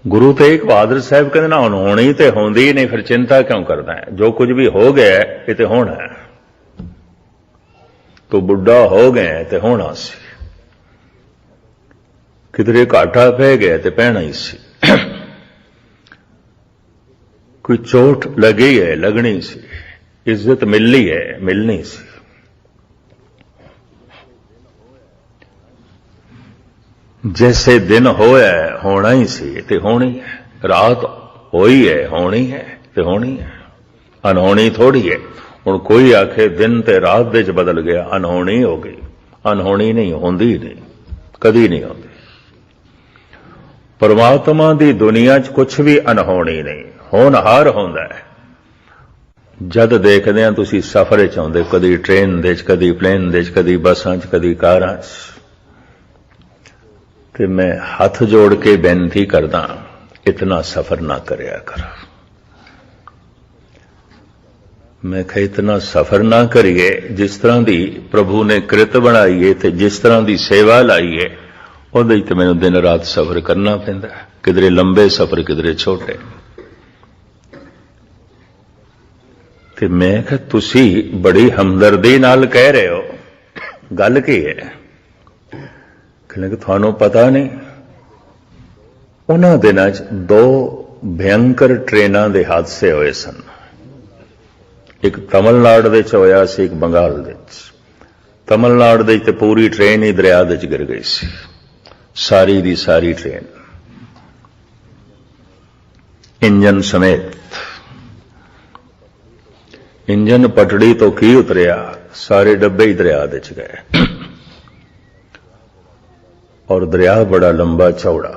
ਗੁਰੂ ਤੇਗ ਬਹਾਦਰ ਸਾਹਿਬ ਕਹਿੰਦੇ ਨਾ, ਅਨਹੋਣੀ ਤੇ ਹੁੰਦੀ ਨਹੀਂ, ਫਿਰ ਚਿੰਤਾ ਕਿਉਂ ਕਰਦਾ ਹੈ? ਜੋ ਕੁਝ ਵੀ ਹੋ ਗਿਆ ਇਹ ਤੇ ਹੋਣਾ ਹੈ, ਤੂੰ ਬੁੱਢਾ ਹੋ ਗਿਆ ਤੇ ਹੋਣਾ ਸੀ, ਕਿਧਰੇ ਘਾਟਾ ਪੈ ਗਿਆ ਤੇ ਪੈਣਾ ਹੀ ਸੀ, ਕੋਈ ਚੋਟ ਲੱਗੀ ਹੈ ਲੱਗਣੀ ਸੀ, ਇੱਜ਼ਤ ਮਿਲਣੀ ਹੈ ਮਿਲਣੀ ਸੀ। जैसे दिन होया होना ही सी ते होनी है, रात होई है होनी है ते होनी है, अनहोनी थोड़ी है। हुण कोई आखे दिन ते रात दे च बदल गया, अनहोनी हो गई, अनहोनी नहीं होंदी, नहीं कदी नहीं होंदी। परमात्मा दी दुनिया च कुछ भी अनहोनी नहीं, होनहार होंदा है। जद देखदे आ तुसीं सफर च आउंदे, कदी ट्रेन दे च, कदी प्लेन दे च, कदी बसां च, कदी कारां च, ਤੇ ਮੈਂ ਹੱਥ ਜੋੜ ਕੇ ਬੇਨਤੀ ਕਰਦਾ, ਇਤਨਾ ਸਫਰ ਨਾ ਕਰਿਆ ਕਰ। ਮੈਂ ਕਿਹਾ ਇਤਨਾ ਸਫਰ ਨਾ ਕਰੀਏ, ਜਿਸ ਤਰ੍ਹਾਂ ਦੀ ਪ੍ਰਭੂ ਨੇ ਕ੍ਰਿਤ ਬਣਾਈ ਹੈ ਤੇ ਜਿਸ ਤਰ੍ਹਾਂ ਦੀ ਸੇਵਾ ਲਾਈ ਹੈ, ਉਹਦੇ ਤੇ ਮੈਨੂੰ ਦਿਨ ਰਾਤ ਸਫਰ ਕਰਨਾ ਪੈਂਦਾ, ਕਿਧਰੇ ਲੰਬੇ ਸਫਰ, ਕਿਧਰੇ ਛੋਟੇ। ਤੇ ਮੈਂ ਕਿਹਾ ਤੁਸੀਂ ਬੜੀ ਹਮਦਰਦੀ ਨਾਲ ਕਹਿ ਰਹੇ ਹੋ, ਗੱਲ ਕੀ ਹੈ? ਕਿ ਤੁਹਾਨੂੰ ਪਤਾ ਨਹੀਂ, ਉਹਨਾਂ ਦਿਨਾਂ 'ਚ 2 ਭਿਅੰਕਰ ਟ੍ਰੇਨਾਂ ਦੇ ਹਾਦਸੇ ਹੋਏ ਸਨ। ਇੱਕ ਤਮਿਲਨਾਡੂ ਦੇ 'ਚ ਹੋਇਆ ਸੀ, ਇੱਕ ਬੰਗਾਲ ਦੇ 'ਚ। ਤਮਿਲਨਾਡੂ ਦੇ 'ਚ ਤੇ ਪੂਰੀ ਟ੍ਰੇਨ ਹੀ ਦਰਿਆ ਦੇ 'ਚ ਗਿਰ ਗਈ ਸੀ, ਸਾਰੀ ਦੀ ਸਾਰੀ ਟ੍ਰੇਨ, ਇੰਜਨ ਸਮੇਤ। ਇੰਜਨ ਪਟੜੀ ਤੋਂ ਕੀ ਉਤਰਿਆ, ਸਾਰੇ ਡੱਬੇ ਹੀ ਦਰਿਆ ਦੇ 'ਚ ਗਏ। और दरिया बड़ा लंबा चौड़ा,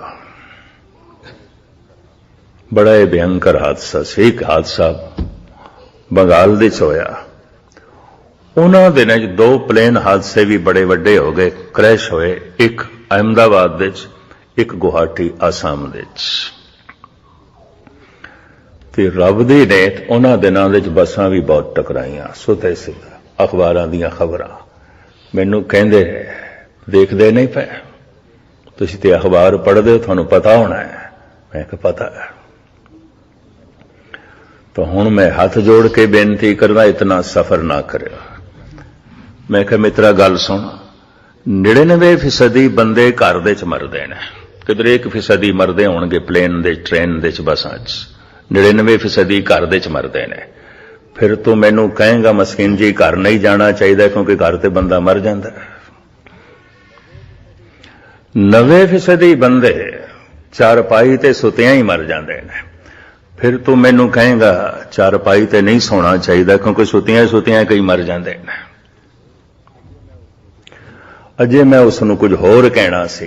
बड़ा ही भयंकर हादसा से। एक हादसा बंगाल दे होया, उन्हां दिनां 2 प्लेन हादसे भी बड़े वड्डे हो गए, क्रैश होए। एक अहमदाबाद दे, एक गुवाहाटी आसाम दे ते रब दी नेत उन्हां दिनां दे बसां भी बहुत टकराइयां सुते सिद्धा अखबारां दीयां खबरां मैनूं कहंदे देखदे नहीं पे तुसीं ते अखबार पढ़दे हो तुहानूं पता होना है मैं कहा पता है तो हुण मैं हाथ जोड़ के बेनती करदा इतना सफर ना करियो मैं कहा मित्रा गल सुन 99% बंदे घर दे च मरदे ने किधर 1% मरदे होणगे प्लेन दे ट्रेन दे च बसां च 99% घर दे च मरदे ने फिर तू मैनू कहेगा मस्कीन जी घर नहीं जाना चाहिए क्योंकि घर ते बंदा मर जाता है 90% बंदे चारपाई ते सुतियां ही मर जाते हैं फिर तू मैनू कहेगा चारपाई ते नहीं सोना चाहिए क्योंकि सुतियां सुतियां कई मर जाते हैं अजे मैं उसनू कुछ होर कहना सी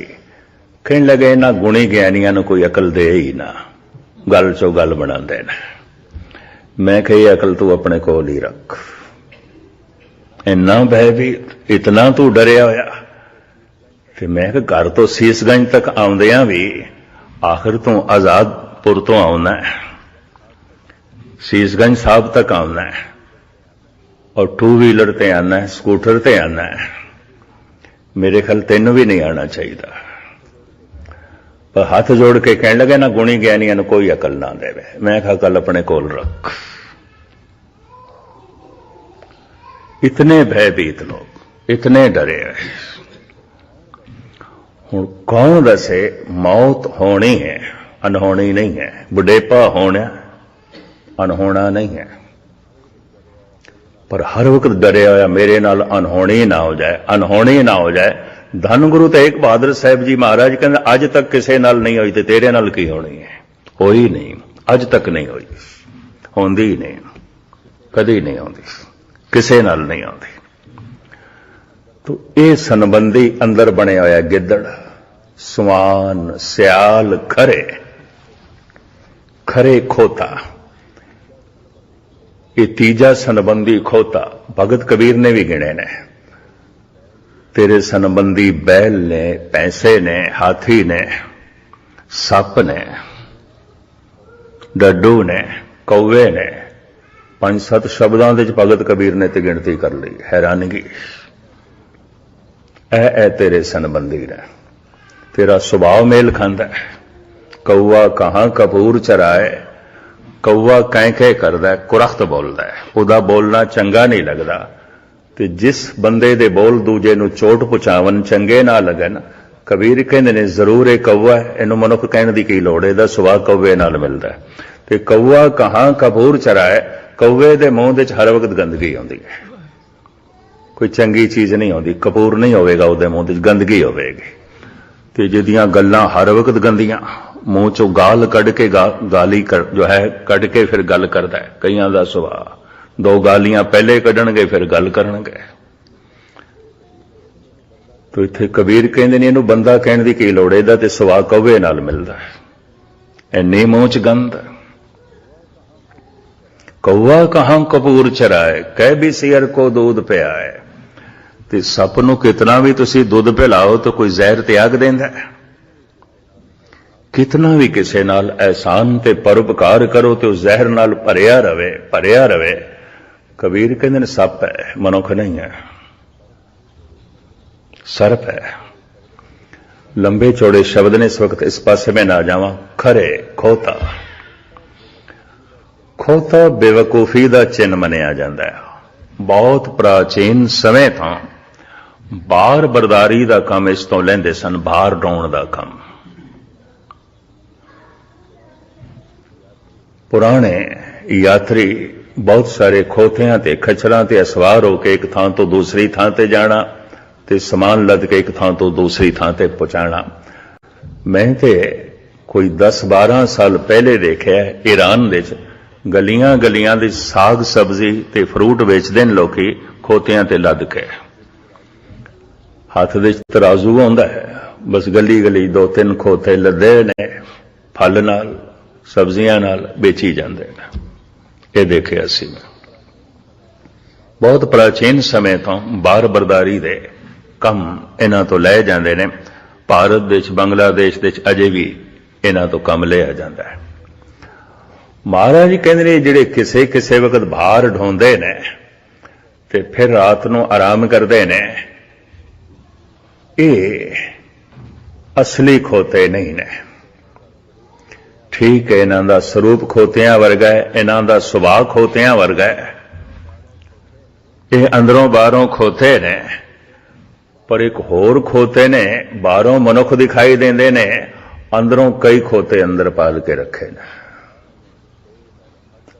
कहने लगे इन्हां गुणी ज्ञानियां नूं कोई अकल दे ही ना गल चो गल बनांदे ने मैं कही अकल तू अपने कोल ही रख इन्ना भयभीत इतना तू डरिया होया ते मैं घर तो सीसगंज तक आउंदियां भी आखिर तू आजादपुर तो आउना है सीसगंज साहब तक आउना है और 2 व्हीलर ते आना है स्कूटर ते आना है मेरे ख्याल तेनों भी नहीं आना चाहिए पर हाथ जोड़ के कहने लगे ना गुणी ज्ञानियों ने कोई अकल ना दे मैं कहा अकल अपने कोल रख इतने भयभीत लोग इतने डरे हुए हुण कौन दसे मौत होनी है अनहोनी नहीं है बुढ़ेपा होना अनहोना नहीं है पर हर वक्त डरिया होया मेरे नाल अनहोनी ना हो जाए अनहोनी ना हो जाए धन गुरु तेग बहादुर साहब जी महाराज कहते अज तक किसी नाल नहीं हुई तो तेरे नाल की होनी है होई नहीं अज तक नहीं हुई होंदी नहीं कदी नहीं होंदी किसी नाल नहीं आती तो यह संबंधी अंदर बने होया गिद्दड़ सवान सियाल खरे खरे खोता ये तीजा संबंधी खोता भगत कबीर ने भी गिने ने तेरे संबंधी बैल ने पैसे ने हाथी ने सप ने डड्डू ने कौवे ने 5-7 शब्दों के भगत कबीर ने तो गिनती कर ली हैरानगी ऐ तेरे संबंधी ने तेरा सुभाव मेल खांदा है कौआ कहां कपूर चराए कौआ कैंके करदा कुरख्त बोलदा है उदा बोलना चंगा नहीं लगदा ते जिस बंदे दे बोल दूजे नूं चोट पहुंचावन चंगे ना लगन कबीर कहंदे ने जरूर ये कौआ है इहनूं मनुख कहण दी की लोड़ है इहदा सुभाव कौवे नाल मिलदा है ते कौआ कहां कपूर चराए कौवे दे मूंह दे हर वक्त गंदगी आउंदी है कोई चंगी चीज नहीं आउंदी कपूर नहीं होवेगा उहदे मूंह दे गंदगी होवेगी ते जिहदियां गल्लां हर वक्त गंदियां मूंह चो गाल कढ़ के गाली कर जो है कढ़ के फिर गल करता है कईयां दा सुभाव 2 गालियां पहले कढ़णगे फिर गल करनगे तो इत्थे कबीर कहंदे ने इहनूं बंदा कहण दी की लोड़ इहदा ते सुभाव कौवे नाल मिलदा है इन्नी मूंह च गंद कौआ कहां कपूर चराए कह भी सियर को दूध पियाए ते सप नूं कितना भी तुसीं दुध पिलाओ तो कोई जहर त्याग देंदा है कितना भी किसी नाल एहसान ते परोपकार करो तो जहर नाल भरिया रवे कबीर कहंदे ने सप है मनुख नहीं है सर्प है लंबे चौड़े शब्द ने इस वक्त इस पासे में ना जावां खरे खोता खोता बेवकूफी का चिन्ह मनिया जाता है बहुत प्राचीन समय तो बार बरदारी का काम इस तो लेंदे सन बाहर डाउण का काम पुराने यात्री बहुत सारे खोतियां ते खच्चरां ते सवार होकर एक थां तो दूसरी थां ते जाना ते समान लद के एक थां तो दूसरी थां ते पहुंचाना मैं ते कोई 10-12 साल पहले देखा ईरान दे गलियां गलियां दी साग सब्जी ते फ्रूट बेचदे ने लोकी खोतियां ते लद के हाथ दे तराजू आउंदा है बस गली गली 2-3 खोते लदे ने फल नाल सब्जियां नाल बेची जाते हैं ये देखे असी बहुत प्राचीन समय तो बार बरदारी दे कम इन्हां तो लै जांदे ने ਭਾਰਤ ਦੇ ਵਿੱਚ ਬੰਗਲਾਦੇਸ਼ ਦੇ ਵਿੱਚ ਅਜੇ ਵੀ ਇਹਨਾਂ ਤੋਂ ਕੰਮ ਲਿਆ ਜਾਂਦਾ ਹੈ। ਮਹਾਰਾਜ ਕਹਿੰਦੇ ਨੇ ਜਿਹੜੇ ਕਿਸੇ ਕਿਸੇ ਵਕਤ ਭਾਰ ਢੋਂਦੇ ਨੇ ਤੇ ਫਿਰ ਰਾਤ ਨੂੰ ਆਰਾਮ ਕਰਦੇ ਨੇ, ਇਹ ਅਸਲੀ ਖੋਤੇ ਨਹੀਂ ਨੇ। ਠੀਕ ਹੈ, ਇਹਨਾਂ ਦਾ ਸਰੂਪ ਖੋਤਿਆਂ ਵਰਗਾ ਹੈ, ਇਹਨਾਂ ਦਾ ਸੁਭਾਅ ਖੋਤਿਆਂ ਵਰਗਾ ਹੈ, ਇਹ ਅੰਦਰੋਂ ਬਾਹਰੋਂ ਖੋਤੇ ਨੇ। ਪਰ ਇੱਕ ਹੋਰ ਖੋਤੇ ਨੇ, ਬਾਹਰੋਂ ਮਨੁੱਖ ਦਿਖਾਈ ਦਿੰਦੇ ਨੇ, ਅੰਦਰੋਂ ਕਈ ਖੋਤੇ ਅੰਦਰ ਪਾਲ ਕੇ ਰੱਖੇ ਨੇ।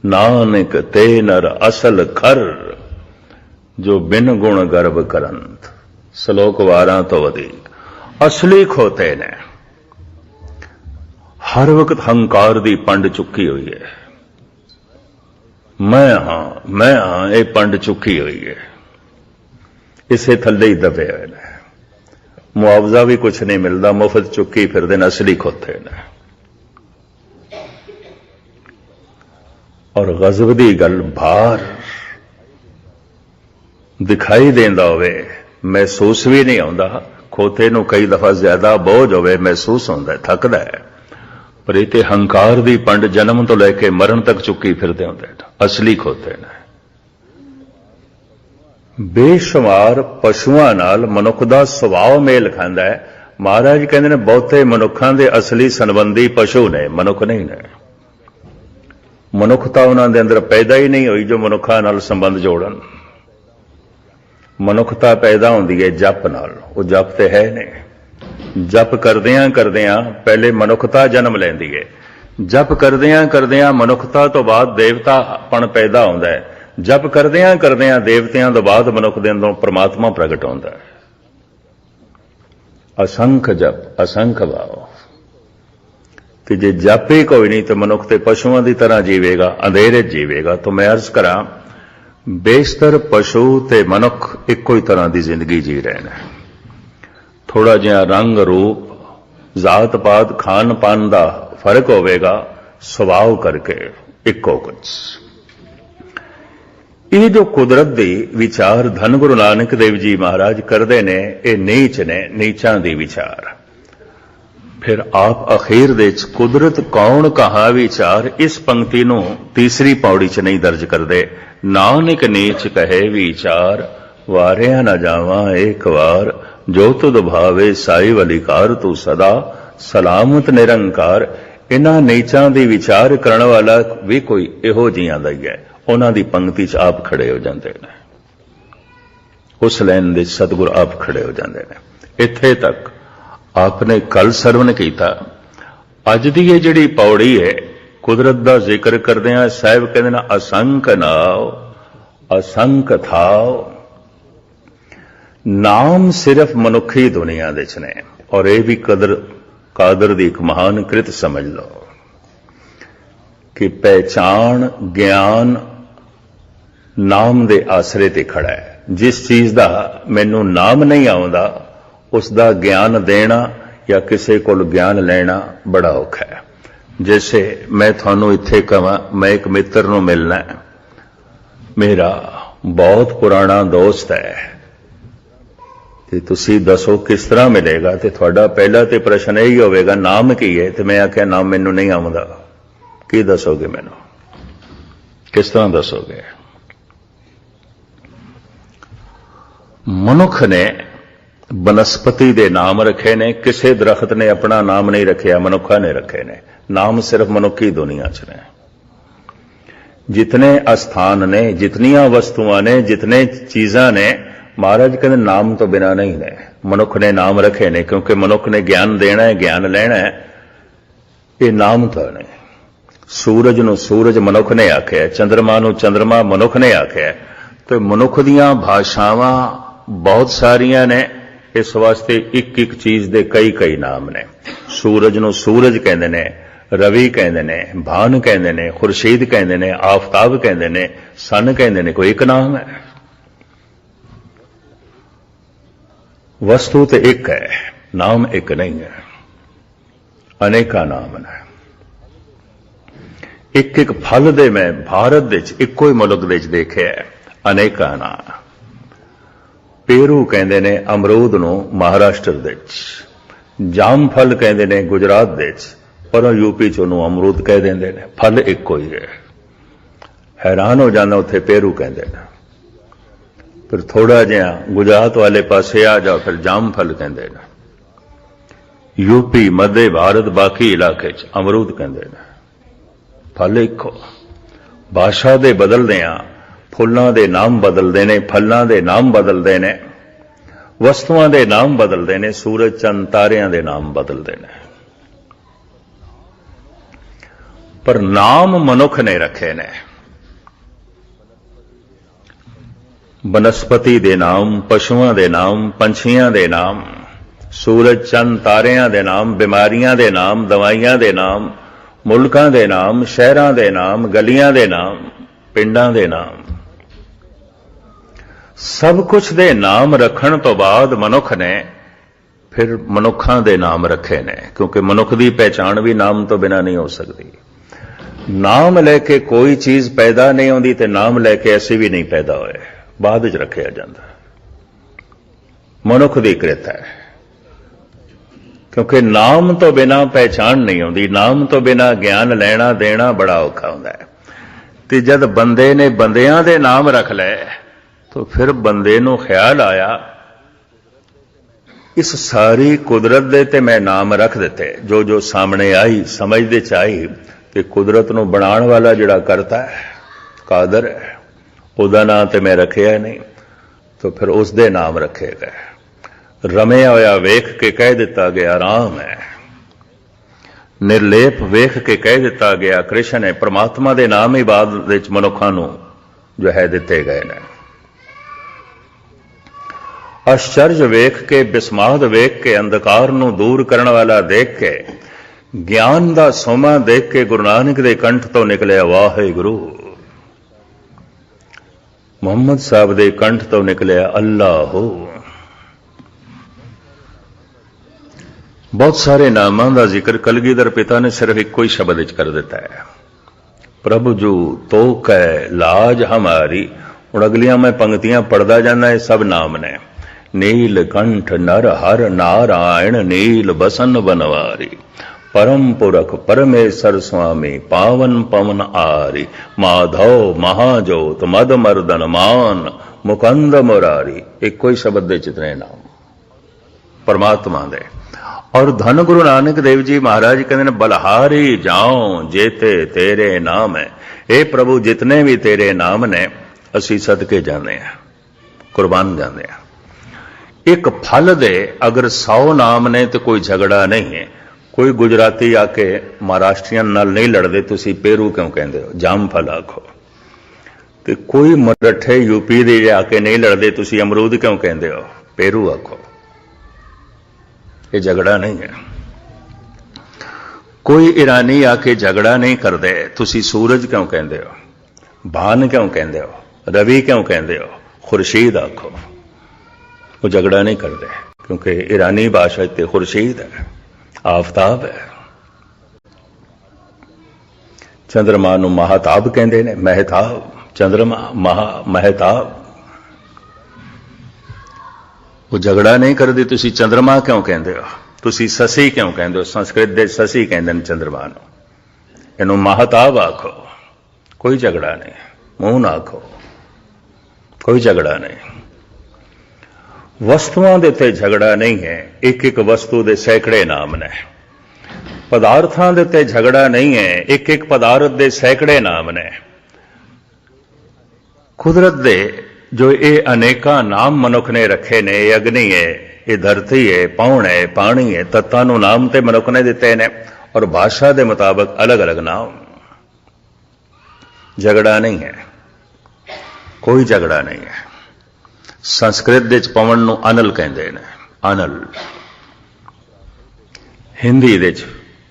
ਨਾਨਕ ਤੇ ਨਰ ਅਸਲ ਖਰ, ਜੋ ਬਿਨ ਗੁਣ ਗਰਭ ਕਰੰਤ। ਸ਼ਲੋਕ 12 ਤੋਂ ਵਧੇਕ ਅਸਲੀ ਖੋਤੇ ਨੇ। ਹਰ ਵਕਤ ਹੰਕਾਰ ਦੀ ਪੰਡ ਚੁੱਕੀ ਹੋਈ ਹੈ। ਮੈਂ ਹਾਂ ਇਹ ਪੰਡ ਚੁੱਕੀ ਹੋਈ ਹੈ। ਇਸੇ ਥੱਲੇ ਹੀ ਦਬੇ ਹੋਏ ਨੇ। ਮੁਆਵਜ਼ਾ ਵੀ ਕੁਛ ਨਹੀਂ ਮਿਲਦਾ, ਮੁਫਤ ਚੁੱਕੀ ਫਿਰਦੇ ਨੇ, ਅਸਲੀ ਖੋਤੇ ਨੇ। ਔਰ ਗਜ਼ਬ ਦੀ ਗੱਲ, ਭਾਰ ਦਿਖਾਈ ਦੇਂਦਾ ਹੋਵੇ, ਮਹਿਸੂਸ ਵੀ ਨਹੀਂ ਆਉਂਦਾ। ਖੋਤੇ ਨੂੰ ਕਈ ਦਫਾ ਜ਼ਿਆਦਾ ਬੋਝ ਹੋਵੇ ਮਹਿਸੂਸ ਹੁੰਦਾ, ਥੱਕਦਾ ਹੈ। ਪਰ ਇਹ ਤੇ ਹੰਕਾਰ ਦੀ ਪੰਡ ਜਨਮ ਤੋਂ ਲੈ ਕੇ ਮਰਨ ਤੱਕ ਚੁੱਕੀ ਫਿਰਦੇ ਹੁੰਦੇ ਨੇ, ਅਸਲੀ ਖੋਤੇ ਨੇ। ਬੇਸ਼ੁਮਾਰ ਪਸ਼ੂਆਂ ਨਾਲ ਮਨੁੱਖ ਦਾ ਸੁਭਾਅ ਮੇਲ ਖਾਂਦਾ ਹੈ। ਮਹਾਰਾਜ ਕਹਿੰਦੇ ਨੇ ਬਹੁਤੇ ਮਨੁੱਖਾਂ ਦੇ ਅਸਲੀ ਸੰਬੰਧੀ ਪਸ਼ੂ ਨੇ, ਮਨੁੱਖ ਨਹੀਂ ਨੇ। ਮਨੁੱਖਤਾ ਉਹਨਾਂ ਦੇ ਅੰਦਰ ਪੈਦਾ ਹੀ ਨਹੀਂ ਹੋਈ ਜੋ ਮਨੁੱਖਾਂ ਨਾਲ ਸੰਬੰਧ ਜੋੜਨ। ਮਨੁੱਖਤਾ ਪੈਦਾ ਹੁੰਦੀ ਹੈ ਜਪ ਨਾਲ, ਉਹ ਜਪ ਤੇ ਹੈ ਨਹੀਂ। ਜਪ ਕਰਦਿਆਂ ਕਰਦਿਆਂ ਪਹਿਲੇ ਮਨੁੱਖਤਾ ਜਨਮ ਲੈਂਦੀ ਹੈ। ਜਪ ਕਰਦਿਆਂ ਕਰਦਿਆਂ ਮਨੁੱਖਤਾ ਤੋਂ ਬਾਅਦ ਦੇਵਤਾਪਣ ਪੈਦਾ ਹੁੰਦਾ ਹੈ। ਜਪ ਕਰਦਿਆਂ ਕਰਦਿਆਂ ਦੇਵਤਿਆਂ ਤੋਂ ਬਾਅਦ ਮਨੁੱਖ ਦੇ ਅੰਦਰੋਂ ਪ੍ਰਮਾਤਮਾ ਪ੍ਰਗਟ ਹੁੰਦਾ ਹੈ। ਅਸੰਖ ਜਪ ਅਸੰਖ ਭਾਵ। ਤੇ ਜੇ ਜਪ ਹੀ ਕੋਈ ਨਹੀਂ ਤਾਂ ਮਨੁੱਖ ਤੇ ਪਸ਼ੂਆਂ ਦੀ ਤਰ੍ਹਾਂ ਜੀਵੇਗਾ, ਅੰਧੇਰੇ ਜੀਵੇਗਾ। ਤਾਂ ਮੈਂ ਅਰਜ਼ ਕਰਾਂ, ਬੇਸ਼ਤਰ ਪਸ਼ੂ ਤੇ ਮਨੁੱਖ ਇੱਕੋ ਹੀ ਤਰ੍ਹਾਂ ਦੀ ਜ਼ਿੰਦਗੀ ਜੀ ਰਹੇ ਨੇ। ਥੋੜਾ ਜਿਹਾ ਰੰਗ ਰੂਪ, ਜ਼ਾਤ ਪਾਤ, ਖਾਨ ਪਾਨ ਦਾ ਫਰਕ ਹੋਵੇਗਾ, ਸੁਭਾਅ ਕਰਕੇ ਇੱਕੋ ਕੁਝ। ਇਹ ਜੋ ਕੁਦਰਤ ਦੀ ਵਿਚਾਰ ਧੰਨ ਗੁਰੂ ਨਾਨਕ ਦੇਵ ਜੀ ਮਹਾਰਾਜ ਕਰਦੇ ਨੇ, ਇਹ ਨੀਚ ਨੇ, ਨੀਚਾਂ ਦੀ ਵਿਚਾਰ। ਫਿਰ ਆਪ ਅਖੀਰ ਦੇ ਵਿੱਚ ਕੁਦਰਤ ਕੌਣ ਕਹਾ ਵਿਚਾਰ, ਇਸ ਪੰਕਤੀ ਨੂੰ ਤੀਸਰੀ ਪੌੜੀ 'ਚ ਨਹੀਂ ਦਰਜ ਕਰਦੇ। ਨਾਨਕ ਨੀਚ ਕਹੇ ਵਿਚਾਰ, ਵਾਰਿਆ ਨਾ ਜਾਵਾਂ ਇੱਕ ਵਾਰ, ਜੋ ਤੁਧ ਭਾਵੇ ਸਾਈ ਵਲਿਕਾਰ, ਤੂੰ ਸਦਾ ਸਲਾਮਤ ਨਿਰੰਕਾਰ। ਇਹਨਾਂ ਨੀਚਾਂ ਦੀ ਵਿਚਾਰ ਕਰਨ ਵਾਲਾ ਵੀ ਕੋਈ ਇਹੋ ਜਿਹੀਆਂ ਦਾ ਹੀ ਹੈ। ਉਹਨਾਂ ਦੀ ਪੰਕਤੀ 'ਚ ਆਪ ਖੜੇ ਹੋ ਜਾਂਦੇ ਨੇ, ਉਸ ਲਾਈਨ ਦੇ ਸਤਿਗੁਰ ਆਪ ਖੜੇ ਹੋ ਜਾਂਦੇ ਨੇ। ਇੱਥੇ ਤੱਕ ਆਪਨੇ ਕੱਲ ਸਰਵਣ ਕੀਤਾ। ਅੱਜ ਦੀ ਇਹ ਜਿਹੜੀ ਪੌੜੀ ਹੈ, ਕੁਦਰਤ ਦਾ ਜ਼ਿਕਰ ਕਰਦਿਆਂ ਸਾਹਿਬ ਕਹਿੰਦੇ ਨੇ, ਅਸੰਖ ਨਾਉ ਅਸੰਖ ਥਾਉ। ਨਾਮ ਸਿਰਫ ਮਨੁੱਖੀ ਦੁਨੀਆ ਦੇ 'ਚ ਨੇ। ਔਰ ਇਹ ਵੀ ਕਾਦਰ ਦੀ ਇੱਕ ਮਹਾਨ ਕ੍ਰਿਤ ਸਮਝ ਲਓ ਕਿ ਪਹਿਚਾਣ ਗਿਆਨ ਨਾਮ ਦੇ ਆਸਰੇ ਤੇ ਖੜਾ ਹੈ। ਜਿਸ ਚੀਜ਼ ਦਾ ਮੈਨੂੰ ਨਾਮ ਨਹੀਂ ਆਉਂਦਾ, ਉਸ ਦਾ ਗਿਆਨ ਦੇਣਾ ਜਾਂ ਕਿਸੇ ਕੋਲ ਗਿਆਨ ਲੈਣਾ ਬੜਾ ਔਖਾ ਹੈ। ਜੈਸੇ ਮੈਂ ਤੁਹਾਨੂੰ ਇੱਥੇ ਕਹਾਂ, ਮੈਂ ਇੱਕ ਮਿੱਤਰ ਨੂੰ ਮਿਲਣਾ ਹੈ, ਮੇਰਾ ਬਹੁਤ ਪੁਰਾਣਾ ਦੋਸਤ ਹੈ, ਤੇ ਤੁਸੀਂ ਦੱਸੋ ਕਿਸ ਤਰ੍ਹਾਂ ਮਿਲੇਗਾ? ਤੇ ਤੁਹਾਡਾ ਪਹਿਲਾ ਤੇ ਪ੍ਰਸ਼ਨ ਇਹੀ ਹੋਵੇਗਾ, ਨਾਮ ਕੀ ਹੈ? ਤੇ ਮੈਂ ਆਖਿਆ, ਨਾਮ ਮੈਨੂੰ ਨਹੀਂ ਆਉਂਦਾ। ਕੀ ਦੱਸੋਗੇ ਮੈਨੂੰ? ਕਿਸ ਤਰ੍ਹਾਂ ਦੱਸੋਗੇ? ਮਨੁੱਖ ਨੇ ਬਨਸਪਤੀ ਦੇ ਨਾਮ ਰੱਖੇ ਨੇ, ਕਿਸੇ ਦਰਖਤ ਨੇ ਆਪਣਾ ਨਾਮ ਨਹੀਂ ਰੱਖਿਆ, ਮਨੁੱਖਾਂ ਨੇ ਰੱਖੇ ਨੇ। ਨਾਮ ਸਿਰਫ ਮਨੁੱਖੀ ਦੁਨੀਆ 'ਚ ਨੇ। ਜਿਤਨੇ ਅਸਥਾਨ ਨੇ, ਜਿਤਨੀਆਂ ਵਸਤੂਆਂ ਨੇ, ਜਿਤਨੇ ਚੀਜ਼ਾਂ ਨੇ, ਮਹਾਰਾਜ ਕਹਿੰਦੇ ਨਾਮ ਤੋਂ ਬਿਨਾਂ ਨਹੀਂ ਨੇ। ਮਨੁੱਖ ਨੇ ਨਾਮ ਰੱਖੇ ਨੇ, ਕਿਉਂਕਿ ਮਨੁੱਖ ਨੇ ਗਿਆਨ ਦੇਣਾ ਹੈ, ਗਿਆਨ ਲੈਣਾ ਹੈ। ਇਹ ਨਾਮ ਤਾਂ ਨੇ। ਸੂਰਜ ਨੂੰ ਸੂਰਜ ਮਨੁੱਖ ਨੇ ਆਖਿਆ, ਚੰਦਰਮਾ ਨੂੰ ਚੰਦਰਮਾ ਮਨੁੱਖ ਨੇ ਆਖਿਆ। ਤੇ ਮਨੁੱਖ ਦੀਆਂ ਭਾਸ਼ਾਵਾਂ ਬਹੁਤ ਸਾਰੀਆਂ ਨੇ, ਇਸ ਵਾਸਤੇ ਇੱਕ ਇੱਕ ਚੀਜ਼ ਦੇ ਕਈ ਕਈ ਨਾਮ ਨੇ। ਸੂਰਜ ਨੂੰ ਸੂਰਜ ਕਹਿੰਦੇ ਨੇ, ਰਵੀ ਕਹਿੰਦੇ ਨੇ, ਭਾਨ ਕਹਿੰਦੇ ਨੇ, ਖੁਰਸ਼ੀਦ ਕਹਿੰਦੇ ਨੇ, ਆਫਤਾਬ ਕਹਿੰਦੇ ਨੇ, ਸਨ ਕਹਿੰਦੇ ਨੇ। ਕੋਈ ਇੱਕ ਨਾਮ ਹੈ? ਵਸਤੂ ਤੇ ਇੱਕ ਹੈ, ਨਾਮ ਇੱਕ ਨਹੀਂ ਹੈ। ਅਨੇਕਾਂ ਨਾਮ ਨੇ। ਇੱਕ ਇੱਕ ਫਲ ਦੇ ਮੈਂ ਭਾਰਤ ਦੇ ਵਿੱਚ ਇੱਕੋ ਹੀ ਮੁਲਕ ਦੇ ਵਿੱਚ ਦੇਖਿਆ, ਅਨੇਕਾਂ ਨਾਮ। ਪੇਰੂ ਕਹਿੰਦੇ ਨੇ ਅਮਰੂਦ ਨੂੰ ਮਹਾਰਾਸ਼ਟਰ ਦੇ ਵਿੱਚ, जाम फल कहते ने गुजरात दे पर यूपी च उन्होंने अमरूद कह देंगे ने, फल एको ही है। हैरान हो जाना, उत्थे पेरू कहते हैं। फिर थोड़ा जिहा गुजरात वाले पासे आ जाओ, फिर जाम फल कहते हैं। यूपी मध्य भारत बाकी इलाके च अमरूद कहते हैं। फल एको, भाषा दे बदलदे आ फुल्लां दे नाम बदलते हैं, फलों के नाम बदलते हैं, वस्तुओं के नाम बदलते हैं, सूरज चंद तारियां दे नाम बदलते हैं, पर नाम मनुख ने रखे ने। बनस्पति दे नाम, पशुओं के नाम, पंछियों के नाम, सूरज चंद तारियां दे नाम, बीमारियां दे नाम, दवाइयां दे नाम, मुल्कां दे नाम, शहरां दे नाम, गलियां दे नाम, पिंडां दे नाम, सब कुछ दे नाम रखण तो बाद मनुख ने फिर मनुखां दे नाम रखे ने, क्योंकि मनुख की पहचान भी नाम तो बिना नहीं हो सकती। नाम लैके कोई चीज पैदा नहीं होती, तो नाम लैके ऐसी भी नहीं पैदा होए, बाद च रखिया जाता। मनुख की कृत है, क्योंकि नाम तो बिना पहचान नहीं होती, नाम तो बिना ज्ञान लेना देना बड़ा औखा होता है। तो जब बंदे ने बंदियां दे नाम रख ले, तो फिर बंदे नूं ख्याल आया इस सारी कुदरत दे ते मैं नाम रख दिते, जो जो सामने आई समझ दे च आई कि कुदरत नूं बनाण वाला जिहड़ा करता है, कादर है, उहदा नाम ते मैं रखिया नहीं, तो फिर उसदे नाम रखे गए। रमिया होया वेख के कह दिता गया राम है, निर्लेप वेख के कह दिता गया कृष्ण है। परमात्मा दे नाम ही बाद विच मनुखां नूं जो है दिते गए ने। आश्चर्य वेख के, बिस्माद वेख के, अंधकार नूं दूर करने वाला देख के, ज्ञान दा सोमा देख के गुरु नानक दे कंठ तो निकलिया वाहिगुरू। मुहम्मद साहब दे कंठ तो निकलिया अल्लाह। बहुत सारे नामां दा जिक्र कलगीधर पिता ने सिर्फ एक ही शब्द विच कर दिता है, प्रभु जू तो कै लाज हमारी। हुण अगलियां मैं पंक्तियां पढ़दा जाना, ये सब नाम ने। नीलकंठ नर हर नारायण, नील बसन बनवारी, परम पुरख परमेश्वर स्वामी, पावन पवन आरी, माधव महाजोत मद मर्दन मान, मुकंद मुरारी। एक कोई शब्द दे जितने नाम परमात्मा दे। और धन गुरु नानक देव जी महाराज कहते हैं, बलहारी जाऊं जेते तेरे नाम है। ए प्रभु जितने भी तेरे नाम ने असी सदके जाने हैं, कुर्बान जाने हैं। एक फल दे अगर 100 नाम ने तो कोई झगड़ा नहीं है। कोई गुजराती आके महाराष्ट्रियन नाल नहीं लड़ते, तुसी पेरू क्यों कहते हो, जाम फल आखो। तो कोई मराठे यूपी दे आके नहीं लड़ते, तुसी अमरूद क्यों कहते हो, पेरू आखो। ये झगड़ा नहीं है। कोई ईरानी आके झगड़ा नहीं करते, तुसी सूरज क्यों कहते हो, भान क्यों कहते हो, रवि क्यों कहते हो, खुर्शीद आखो। वो झगड़ा नहीं करते, क्योंकि ईरानी भाषा ते खुर्शीद है, आफताब है। चंद्रमा नूं महाताब कहते ने, महताब, चंद्रमा महताब। वो झगड़ा नहीं करती, तुसी चंद्रमा क्यों कहते हो, तुसी ससी क्यों कहते हो। संस्कृत दे ससी कहते हैं चंद्रमा नूं, इनू महताब आखो। कोई झगड़ा नहीं, मुंह ना आखो, कोई झगड़ा नहीं। वस्तुओं दे ते झगड़ा नहीं है, एक एक वस्तु दे सैकड़े नाम ने। पदार्थों दे ते झगड़ा नहीं है, एक एक पदार्थ दे सैकड़े नाम ने। कुदरत दे जो ये अनेका नाम मनुख ने रखे ने, ये अग्नि है, ये धरती है, पौन है, पानी है, तत्तां नूं नाम ते मनुख ने दिते ने, और भाषा के मुताबिक अलग अलग नाम। झगड़ा नहीं है, कोई झगड़ा नहीं है। संस्कृत दे पवन नूं अनल कहते हैं, अनल। हिंदी दे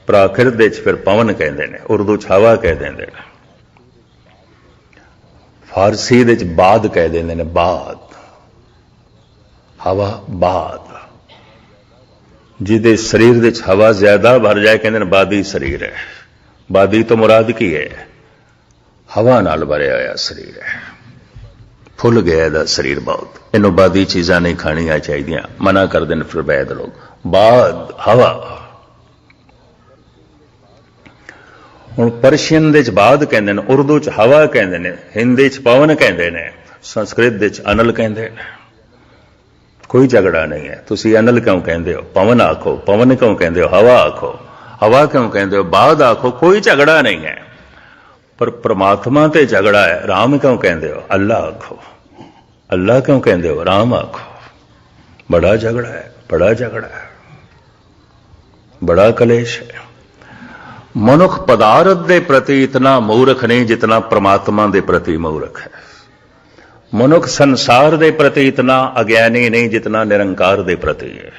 प्राकृत दे फिर पवन कहते हैं, उर्दू च हवा कह देंगे, फारसी दे बाद कह देंगे ने, बाद, हवा बाद। जिदे शरीर दे हवा ज्यादा भर जाए कहते हैं बादी शरीर है। बादी तो मुराद की है, हवा नाल भरिया होया शरीर है, फुल गया दा शरीर बहुत। इन्हों बादी चीज़ां नहीं खाणियां चाहिए, मना कर देन फिर वैद लोग। ਬਾਦ ਹਵਾ। ਹੁਣ ਪਰਸ਼ੀਅਨ ਦੇ ਚ ਬਾਦ ਕਹਿੰਦੇ ਨੇ, ਉਰਦੂ ਚ ਹਵਾ ਕਹਿੰਦੇ ਨੇ, ਹਿੰਦੀ ਚ ਪਵਨ ਕਹਿੰਦੇ ਨੇ, ਸੰਸਕ੍ਰਿਤ ਦੇ ਚ ਅਨਲ ਕਹਿੰਦੇ ਨੇ। ਕੋਈ ਝਗੜਾ ਨਹੀਂ ਹੈ। ਤੁਸੀਂ ਅਨਲ ਕਿਉਂ ਕਹਿੰਦੇ ਹੋ? ਪਵਨ ਆਖੋ। ਪਵਨ ਕਿਉਂ ਕਹਿੰਦੇ ਹੋ? ਹਵਾ ਆਖੋ। ਹਵਾ ਕਿਉਂ ਕਹਿੰਦੇ ਹੋ? ਬਾਦ ਆਖੋ। ਕੋਈ ਝਗੜਾ ਨਹੀਂ ਹੈ। ਪਰ ਪ੍ਰਮਾਤਮਾ ਤੇ ਝਗੜਾ ਹੈ। ਰਾਮ ਕਿਉਂ ਕਹਿੰਦੇ ਹੋ? ਅੱਲਾ ਆਖੋ। ਅੱਲਾ ਕਿਉਂ ਕਹਿੰਦੇ ਹੋ? ਰਾਮ ਆਖੋ। ਬੜਾ ਝਗੜਾ ਹੈ, ਬੜਾ ਝਗੜਾ ਹੈ, ਬੜਾ ਕਲੇਸ਼ ਹੈ। ਮਨੁੱਖ ਪਦਾਰਥ ਦੇ ਪ੍ਰਤੀ ਇਤਨਾ ਮੂਰਖ ਨਹੀਂ ਜਿਤਨਾ ਪ੍ਰਮਾਤਮਾ ਦੇ ਪ੍ਰਤੀ ਮੂਰਖ ਹੈ। ਮਨੁੱਖ ਸੰਸਾਰ ਦੇ ਪ੍ਰਤੀ ਇਤਨਾ ਅਗਿਆਨੀ ਨਹੀਂ ਜਿਤਨਾ ਨਿਰੰਕਾਰ ਦੇ ਪ੍ਰਤੀ ਹੈ।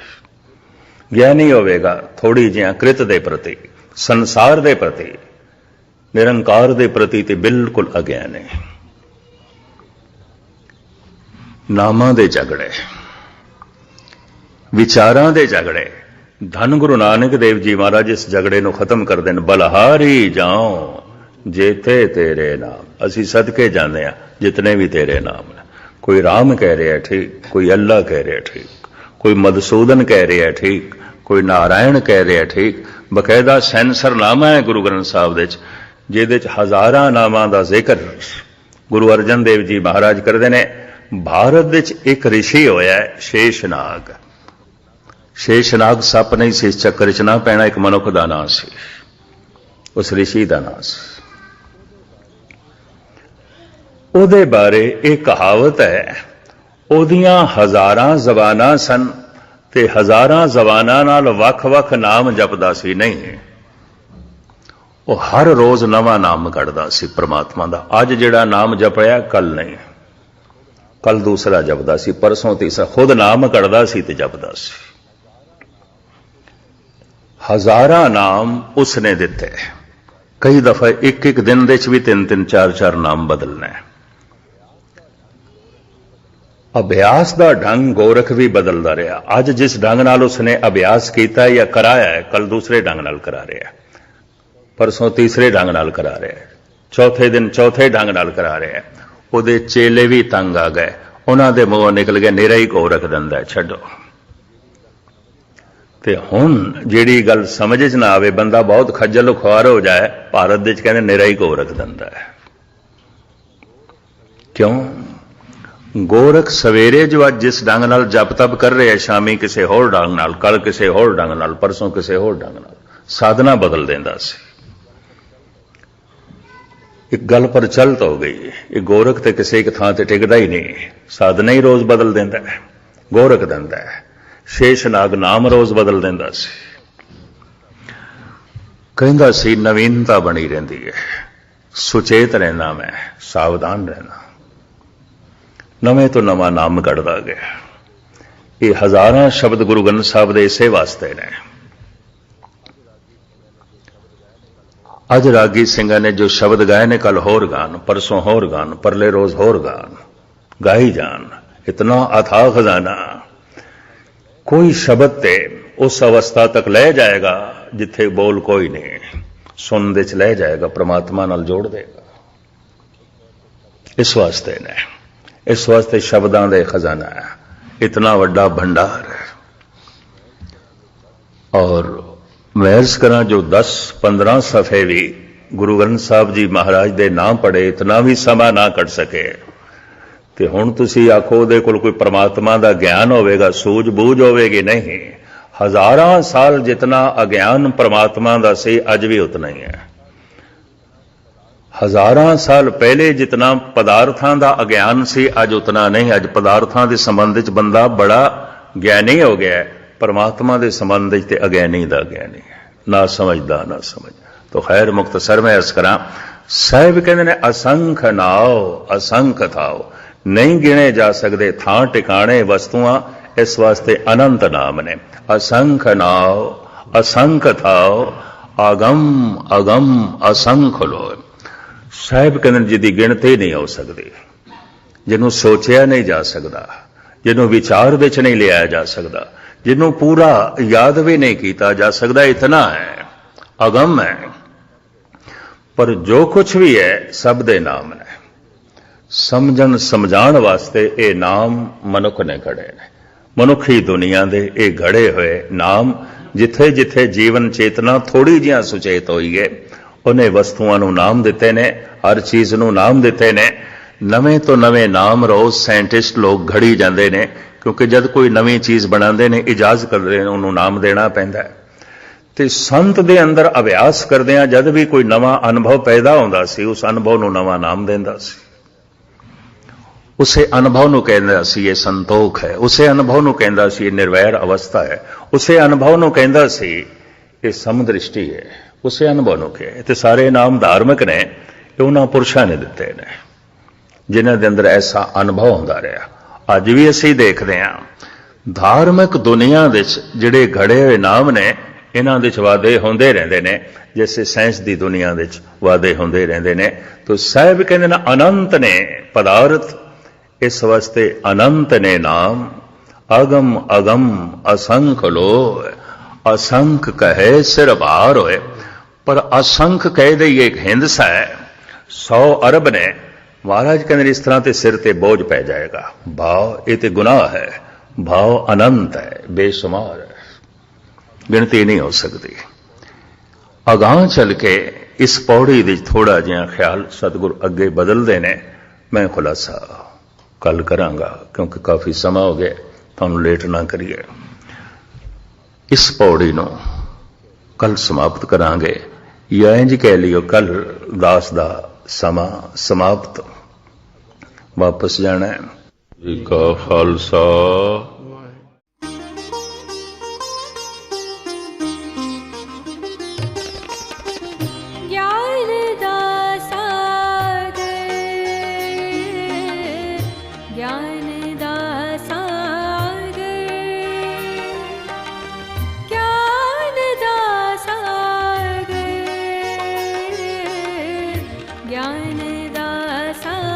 ਗਿਆਨੀ ਹੋਵੇਗਾ ਥੋੜੀ ਜਿਹਾ ਕ੍ਰਿਤ ਦੇ ਪ੍ਰਤੀ, ਸੰਸਾਰ ਦੇ ਪ੍ਰਤੀ, ਨਿਰੰਕਾਰ ਦੇ ਪ੍ਰਤੀ ਤੇ ਬਿਲਕੁਲ ਅਗਿਆਨ ਹੈ। ਨਾਮਾਂ ਦੇ ਝਗੜੇ, ਵਿਚਾਰਾਂ ਦੇ ਝਗੜੇ। ਧੰਨ ਗੁਰੂ ਨਾਨਕ ਦੇਵ ਜੀ ਮਹਾਰਾਜ ਇਸ ਝਗੜੇ ਨੂੰ ਖਤਮ ਕਰਦੇ ਨੇ। ਬਲਹਾਰੀ ਜਾਓ ਜੇਤੇ ਤੇਰੇ ਨਾਮ। ਅਸੀਂ ਸਦਕੇ ਜਾਂਦੇ ਹਾਂ ਜਿਤਨੇ ਵੀ ਤੇਰੇ ਨਾਮ ਨੇ। ਕੋਈ ਰਾਮ ਕਹਿ ਰਿਹਾ ਠੀਕ, ਕੋਈ ਅੱਲਾ ਕਹਿ ਰਿਹਾ ਠੀਕ, ਕੋਈ ਮਧੂਸੂਦਨ ਕਹਿ ਰਿਹਾ ਠੀਕ, ਕੋਈ ਨਾਰਾਇਣ ਕਹਿ ਰਿਹਾ ਠੀਕ। ਬਕਾਇਦਾ ਸੈਂਸਰਨਾਮਾ ਹੈ ਗੁਰੂ ਗ੍ਰੰਥ ਸਾਹਿਬ ਦੇ ਚ, ਜਿਹਦੇ ਚ ਹਜ਼ਾਰਾਂ ਨਾਮਾਂ ਦਾ ਜ਼ਿਕਰ ਗੁਰੂ ਅਰਜਨ ਦੇਵ ਜੀ ਮਹਾਰਾਜ ਕਰਦੇ ਨੇ। ਭਾਰਤ ਵਿੱਚ ਇੱਕ ਰਿਸ਼ੀ ਹੋਇਆ ਸ਼ੇਸ਼ਨਾਗ। ਸ਼ੇਸ਼ਨਾਗ ਸੱਪ ਨਹੀਂ ਸੀ, ਇਸ ਚੱਕਰ ਚ ਨਾ ਪੈਣਾ, ਇੱਕ ਮਨੁੱਖ ਦਾ ਨਾਂ ਸੀ, ਉਸ ਰਿਸ਼ੀ ਦਾ ਨਾਂ ਸੀ। ਉਹਦੇ ਬਾਰੇ ਇਹ ਕਹਾਵਤ ਹੈ, ਉਹਦੀਆਂ ਹਜ਼ਾਰਾਂ ਜ਼ਬਾਨਾਂ ਸਨ ਤੇ ਹਜ਼ਾਰਾਂ ਜ਼ਬਾਨਾਂ ਨਾਲ ਵੱਖ-ਵੱਖ ਨਾਮ ਜਪਦਾ ਸੀ। ਨਹੀਂ, ਉਹ ਹਰ ਰੋਜ਼ ਨਵਾਂ ਨਾਮ ਕੱਢਦਾ ਸੀ ਪ੍ਰਮਾਤਮਾ ਦਾ। ਅੱਜ ਜਿਹੜਾ ਨਾਮ ਜਪਿਆ ਕੱਲ ਨਹੀਂ, ਕੱਲ ਦੂਸਰਾ ਜਪਦਾ ਸੀ, ਪਰਸੋਂ ਤੀਸਰਾ। ਖੁਦ ਨਾਮ ਕੱਢਦਾ ਸੀ ਤੇ ਜਪਦਾ ਸੀ। ਹਜ਼ਾਰਾਂ ਨਾਮ ਉਸਨੇ ਦਿੱਤੇ। ਕਈ ਦਫਾ ਇੱਕ ਦਿਨ ਦੇ ਚ ਵੀ 3-3 4-4 ਨਾਮ ਬਦਲਣਾ ਹੈ। ਅਭਿਆਸ ਦਾ ਢੰਗ ਗੋਰਖ ਵੀ ਬਦਲਦਾ ਰਿਹਾ। ਅੱਜ ਜਿਸ ਢੰਗ ਨਾਲ ਉਸਨੇ ਅਭਿਆਸ ਕੀਤਾ ਜਾਂ ਕਰਾਇਆ ਹੈ, ਕੱਲ ਦੂਸਰੇ ਢੰਗ ਨਾਲ ਕਰਾ ਰਿਹਾ, ਪਰਸੋਂ ਤੀਸਰੇ ਢੰਗ ਨਾਲ ਕਰਾ ਰਿਹਾ, ਚੌਥੇ ਦਿਨ ਚੌਥੇ ਢੰਗ ਨਾਲ ਕਰਾ ਰਿਹਾ। ਉਹਦੇ ਚੇਲੇ ਵੀ ਤੰਗ ਆ ਗਏ, ਉਹਨਾਂ ਦੇ ਮੂੰਹੋਂ ਨਿਕਲ ਗਿਆ ਨਿਰਾ ਹੀ ਗੋਰਖ ਦਿੰਦਾ, ਛੱਡੋ। ਤੇ ਹੁਣ ਜਿਹੜੀ ਗੱਲ ਸਮਝ ਚ ਨਾ ਆਵੇ, ਬੰਦਾ ਬਹੁਤ ਖੱਜਲ ਖੁਆਰ ਹੋ ਜਾਏ, ਭਾਰਤ ਦੇ ਚ ਕਹਿੰਦੇ ਨਿਰਾ ਹੀ ਗੋਰਖ ਦਿੰਦਾ ਹੈ। ਕਿਉਂ? ਗੋਰਖ ਸਵੇਰੇ ਜੋ ਅੱਜ ਜਿਸ ਢੰਗ ਨਾਲ ਜਪ ਤਪ ਕਰ ਰਿਹਾ, ਸ਼ਾਮੀ ਕਿਸੇ ਹੋਰ ਢੰਗ ਨਾਲ, ਕੱਲ ਕਿਸੇ ਹੋਰ ਢੰਗ ਨਾਲ, ਪਰਸੋਂ ਕਿਸੇ ਹੋਰ ਢੰਗ ਨਾਲ ਸਾਧਨਾ ਬਦਲ ਦਿੰਦਾ ਸੀ। ਇੱਕ ਗੱਲ ਪ੍ਰਚਲਿਤ ਹੋ ਗਈ, ਇਹ ਗੋਰਖ ਤੇ ਕਿਸੇ ਇੱਕ ਥਾਂ ਤੇ ਟਿਕਦਾ ਹੀ ਨਹੀਂ, ਸਾਧਨਾ ਹੀ ਰੋਜ਼ ਬਦਲ ਦਿੰਦਾ ਹੈ, ਗੋਰਖ ਦਿੰਦਾ ਹੈ। ਸ਼ੇਸ਼ਨਾਗ ਨਾਮ ਰੋਜ਼ ਬਦਲ ਦਿੰਦਾ ਸੀ। ਕਹਿੰਦਾ ਸੀ ਨਵੀਨਤਾ ਬਣੀ ਰਹਿੰਦੀ ਹੈ, ਸੁਚੇਤ ਰਹਿਣਾ, ਮੈਂ ਸਾਵਧਾਨ ਰਹਿਣਾ। ਨਵੇਂ ਤੋਂ ਨਵਾਂ ਨਾਮ ਕੱਢਦਾ ਗਿਆ। ਇਹ ਹਜ਼ਾਰਾਂ ਸ਼ਬਦ ਗੁਰੂ ਗ੍ਰੰਥ ਸਾਹਿਬ ਦੇ ਇਸੇ ਵਾਸਤੇ ਨੇ। ਅੱਜ ਰਾਗੀ ਸਿੰਘਾਂ ਨੇ ਜੋ ਸ਼ਬਦ ਗਾਏ ਨੇ, ਕੱਲ ਹੋਰ ਗਾਣ, ਪਰਸੋਂ ਹੋਰ ਗਾਣ, ਪਰਲੇ ਰੋਜ਼ ਹੋਰ ਗਾਣ, ਗਾਈ ਜਾਣ। ਇਤਨਾ ਅਥਾਹ ਖਜ਼ਾਨਾ। ਕੋਈ ਸ਼ਬਦ ਤੇ ਉਸ ਅਵਸਥਾ ਤੱਕ ਲੈ ਜਾਏਗਾ ਜਿੱਥੇ ਬੋਲ ਕੋਈ ਨਹੀਂ, ਸੁਣਨ ਦੇ ਚ ਲੈ ਜਾਏਗਾ, ਪ੍ਰਮਾਤਮਾ ਨਾਲ ਜੋੜ ਦੇਗਾ। ਇਸ ਵਾਸਤੇ ਨੇ, ਇਸ ਵਾਸਤੇ ਸ਼ਬਦਾਂ ਦੇ ਖਜ਼ਾਨਾ ਹੈ, ਇਤਨਾ ਵੱਡਾ ਭੰਡਾਰ ਹੈ। ਔਰ ਮੈਂ ਅਰਜ਼ ਕਰਾਂ, ਜੋ 10-15 ਸਫ਼ੇ ਵੀ ਗੁਰੂ ਗ੍ਰੰਥ ਸਾਹਿਬ ਜੀ ਮਹਾਰਾਜ ਦੇ ਨਾਮ ਪੜ੍ਹੇ, ਇਤਨਾ ਵੀ ਸਮਾਂ ਨਾ ਕੱਢ ਸਕੇ। ਤੇ ਹੁਣ ਤੁਸੀਂ ਆਖੋ ਉਹਦੇ ਕੋਲ ਕੋਈ ਪ੍ਰਮਾਤਮਾ ਦਾ ਗਿਆਨ ਹੋਵੇਗਾ, ਸੂਝ ਬੂਝ ਹੋਵੇਗੀ? ਨਹੀਂ। ਹਜ਼ਾਰਾਂ ਸਾਲ ਜਿਤਨਾ ਅਗਿਆਨ ਪ੍ਰਮਾਤਮਾ ਦਾ ਸੀ, ਅੱਜ ਵੀ ਉਤਨਾ ਹੀ ਹੈ। ਹਜ਼ਾਰਾਂ ਸਾਲ ਪਹਿਲੇ ਜਿਤਨਾ ਪਦਾਰਥਾਂ ਦਾ ਅਗਿਆਨ ਸੀ, ਅੱਜ ਉਤਨਾ ਨਹੀਂ। ਅੱਜ ਪਦਾਰਥਾਂ ਦੇ ਸੰਬੰਧ ਵਿੱਚ ਬੰਦਾ ਬੜਾ ਗਿਆਨੀ ਹੋ ਗਿਆ, परमात्मा के संबंध अज्ञानी दा ज्ञानी है, ना समझदा ना समझ। तो खैर मुख्तसर में अर्ज करा, साहिब कहते ने असंख नाओ असंख थाओ, नहीं गिने जा सकते थां टिकाणे वस्तुआं, इस वास्ते अनंत नाम ने। असंख नाओ असंख थाओ, आगम अगम असंख लो। साहिब कहते जिहदी गिणती नहीं हो सकती, जिन्हों सोचिया नहीं जा सकता, जिन्हों विचार विच नहीं लिया जा सकता, जिन्हों पूरा याद भी नहीं किया जा सकता, इतना है, अगम है। पर जो कुछ भी है सब दे नाम ने। समझन समझाण वास्ते ये नाम मनुख ने कढ़े ने। ਮਨੁੱਖੀ ਦੁਨੀਆ ਦੇ ਇਹ ਘੜੇ ਹੋਏ ਨਾਮ, ਜਿੱਥੇ ਜਿੱਥੇ ਜੀਵਨ ਚੇਤਨਾ ਥੋੜੀ ਜਿਹਾ ਸੁਚੇਤ ਹੋਈ ਹੈ, ਉਹਨੇ ਵਸਤੂਆਂ ਨੂੰ ਨਾਮ ਦਿੱਤੇ ਨੇ, ਹਰ ਚੀਜ਼ ਨੂੰ ਨਾਮ ਦਿੱਤੇ ਨੇ। ਨਵੇਂ ਤੋਂ ਨਵੇਂ ਨਾਮ ਰੋਜ਼ ਸਾਇੰਟਿਸਟ ਲੋਕ ਘੜੀ ਜਾਂਦੇ ਨੇ, ਕਿਉਂਕਿ ਜਦ ਕੋਈ ਨਵੀਂ ਚੀਜ਼ ਬਣਾਉਂਦੇ ਨੇ, ਇਜਾਜ਼ ਕਰਦੇ ਨੇ, ਉਹਨੂੰ ਨਾਮ ਦੇਣਾ ਪੈਂਦਾ ਹੈ। ਤੇ ਸੰਤ ਦੇ ਅੰਦਰ ਅਭਿਆਸ ਕਰਦਿਆਂ ਜਦ ਵੀ ਕੋਈ ਨਵਾਂ ਅਨੁਭਵ ਪੈਦਾ ਹੁੰਦਾ ਸੀ, ਉਸ ਅਨੁਭਵ ਨੂੰ ਨਵਾਂ ਨਾਮ ਦਿੰਦਾ ਸੀ। ਉਸੇ ਅਨੁਭਵ ਨੂੰ ਕਹਿੰਦਾ ਸੀ ਇਹ ਸੰਤੋਖ ਹੈ, ਉਸੇ ਅਨੁਭਵ ਨੂੰ ਕਹਿੰਦਾ ਸੀ ਇਹ ਨਿਰਵੈਰ ਅਵਸਥਾ ਹੈ, ਉਸੇ ਅਨੁਭਵ ਨੂੰ ਕਹਿੰਦਾ ਸੀ ਇਹ ਸਮਦ੍ਰਿਸ਼ਟੀ ਹੈ, ਉਸੇ ਅਨੁਭਵ ਨੂੰ ਕਿਹਾ। ਤੇ ਸਾਰੇ ਨਾਮ ਧਾਰਮਿਕ ਨੇ, ਇਹ ਉਹਨਾਂ ਪੁਰਸ਼ਾਂ ਨੇ ਦਿੱਤੇ ਨੇ ਜਿਨ੍ਹਾਂ ਦੇ ਅੰਦਰ ਐਸਾ ਅਨੁਭਵ ਹੁੰਦਾ ਰਿਹਾ। ਅੱਜ ਵੀ ਅਸੀਂ ਦੇਖਦੇ ਹਾਂ ਧਾਰਮਿਕ ਦੁਨੀਆ ਵਿੱਚ ਜਿਹੜੇ ਘੜੇ ਹੋਏ ਨਾਮ ਨੇ, ਇਹਨਾਂ ਵਿੱਚ ਵਾਧੇ ਹੁੰਦੇ ਰਹਿੰਦੇ ਨੇ, ਜੈਸੇ ਸਾਇੰਸ ਦੀ ਦੁਨੀਆ ਵਿੱਚ ਵਾਧੇ ਹੁੰਦੇ ਰਹਿੰਦੇ ਨੇ। ਤੋ ਸਾਹਿਬ ਕਹਿੰਦੇ ਨੇ ਅਨੰਤ ਨੇ ਪਦਾਰਥ, ਇਸ ਵਾਸਤੇ ਅਨੰਤ ਨੇ ਨਾਮ। ਅਗਮ ਅਗਮ ਅਸੰਖ ਲੋ, ਅਸੰਖ ਕਹੇ ਸਿਰ ਭਾਰ ਹੋਏ। ਪਰ ਅਸੰਖ ਕਹਿ ਦੇ ਇੱਕ ਹਿੰਦਸਾ ਹੈ, 100 ਅਰਬ ਨੇ। ਮਹਾਰਾਜ ਕਹਿੰਦੇ ਇਸ ਤਰ੍ਹਾਂ ਤੇ ਸਿਰ ਤੇ ਬੋਝ ਪੈ ਜਾਏਗਾ। ਭਾਵ ਇਹ ਤੇ ਗੁਨਾਹ ਹੈ, ਭਾਵ ਅਨੰਤ ਹੈ, ਬੇਸ਼ੁਮਾਰ ਹੈ, ਗਿਣਤੀ ਨਹੀਂ ਹੋ ਸਕਦੀ। ਅਗਾਂਹ ਚੱਲ ਕੇ ਇਸ ਪੌੜੀ ਵਿੱਚ ਥੋੜਾ ਜਿਹਾ ਖਿਆਲ ਸਤਿਗੁਰ ਅੱਗੇ ਬਦਲਦੇ ਨੇ। ਮੈਂ ਖੁਲਾਸਾ ਕੱਲ ਕਰਾਂਗਾ, ਕਿਉਂਕਿ ਕਾਫੀ ਸਮਾਂ ਹੋ ਗਿਆ, ਤੁਹਾਨੂੰ ਲੇਟ ਨਾ ਕਰੀਏ। ਇਸ ਪੌੜੀ ਨੂੰ ਕੱਲ ਸਮਾਪਤ ਕਰਾਂਗੇ, ਜਾਂ ਇੰਝ ਕਹਿ ਲਿਓ ਕੱਲ ਦਾਸ ਦਾ ਸਮਾਂ ਸਮਾਪਤ, ਵਾਪਸ ਜਾਣਾ ਹੈ। ਜੀ ਕਾ ਖਾਲਸਾ, ज्ञान दासा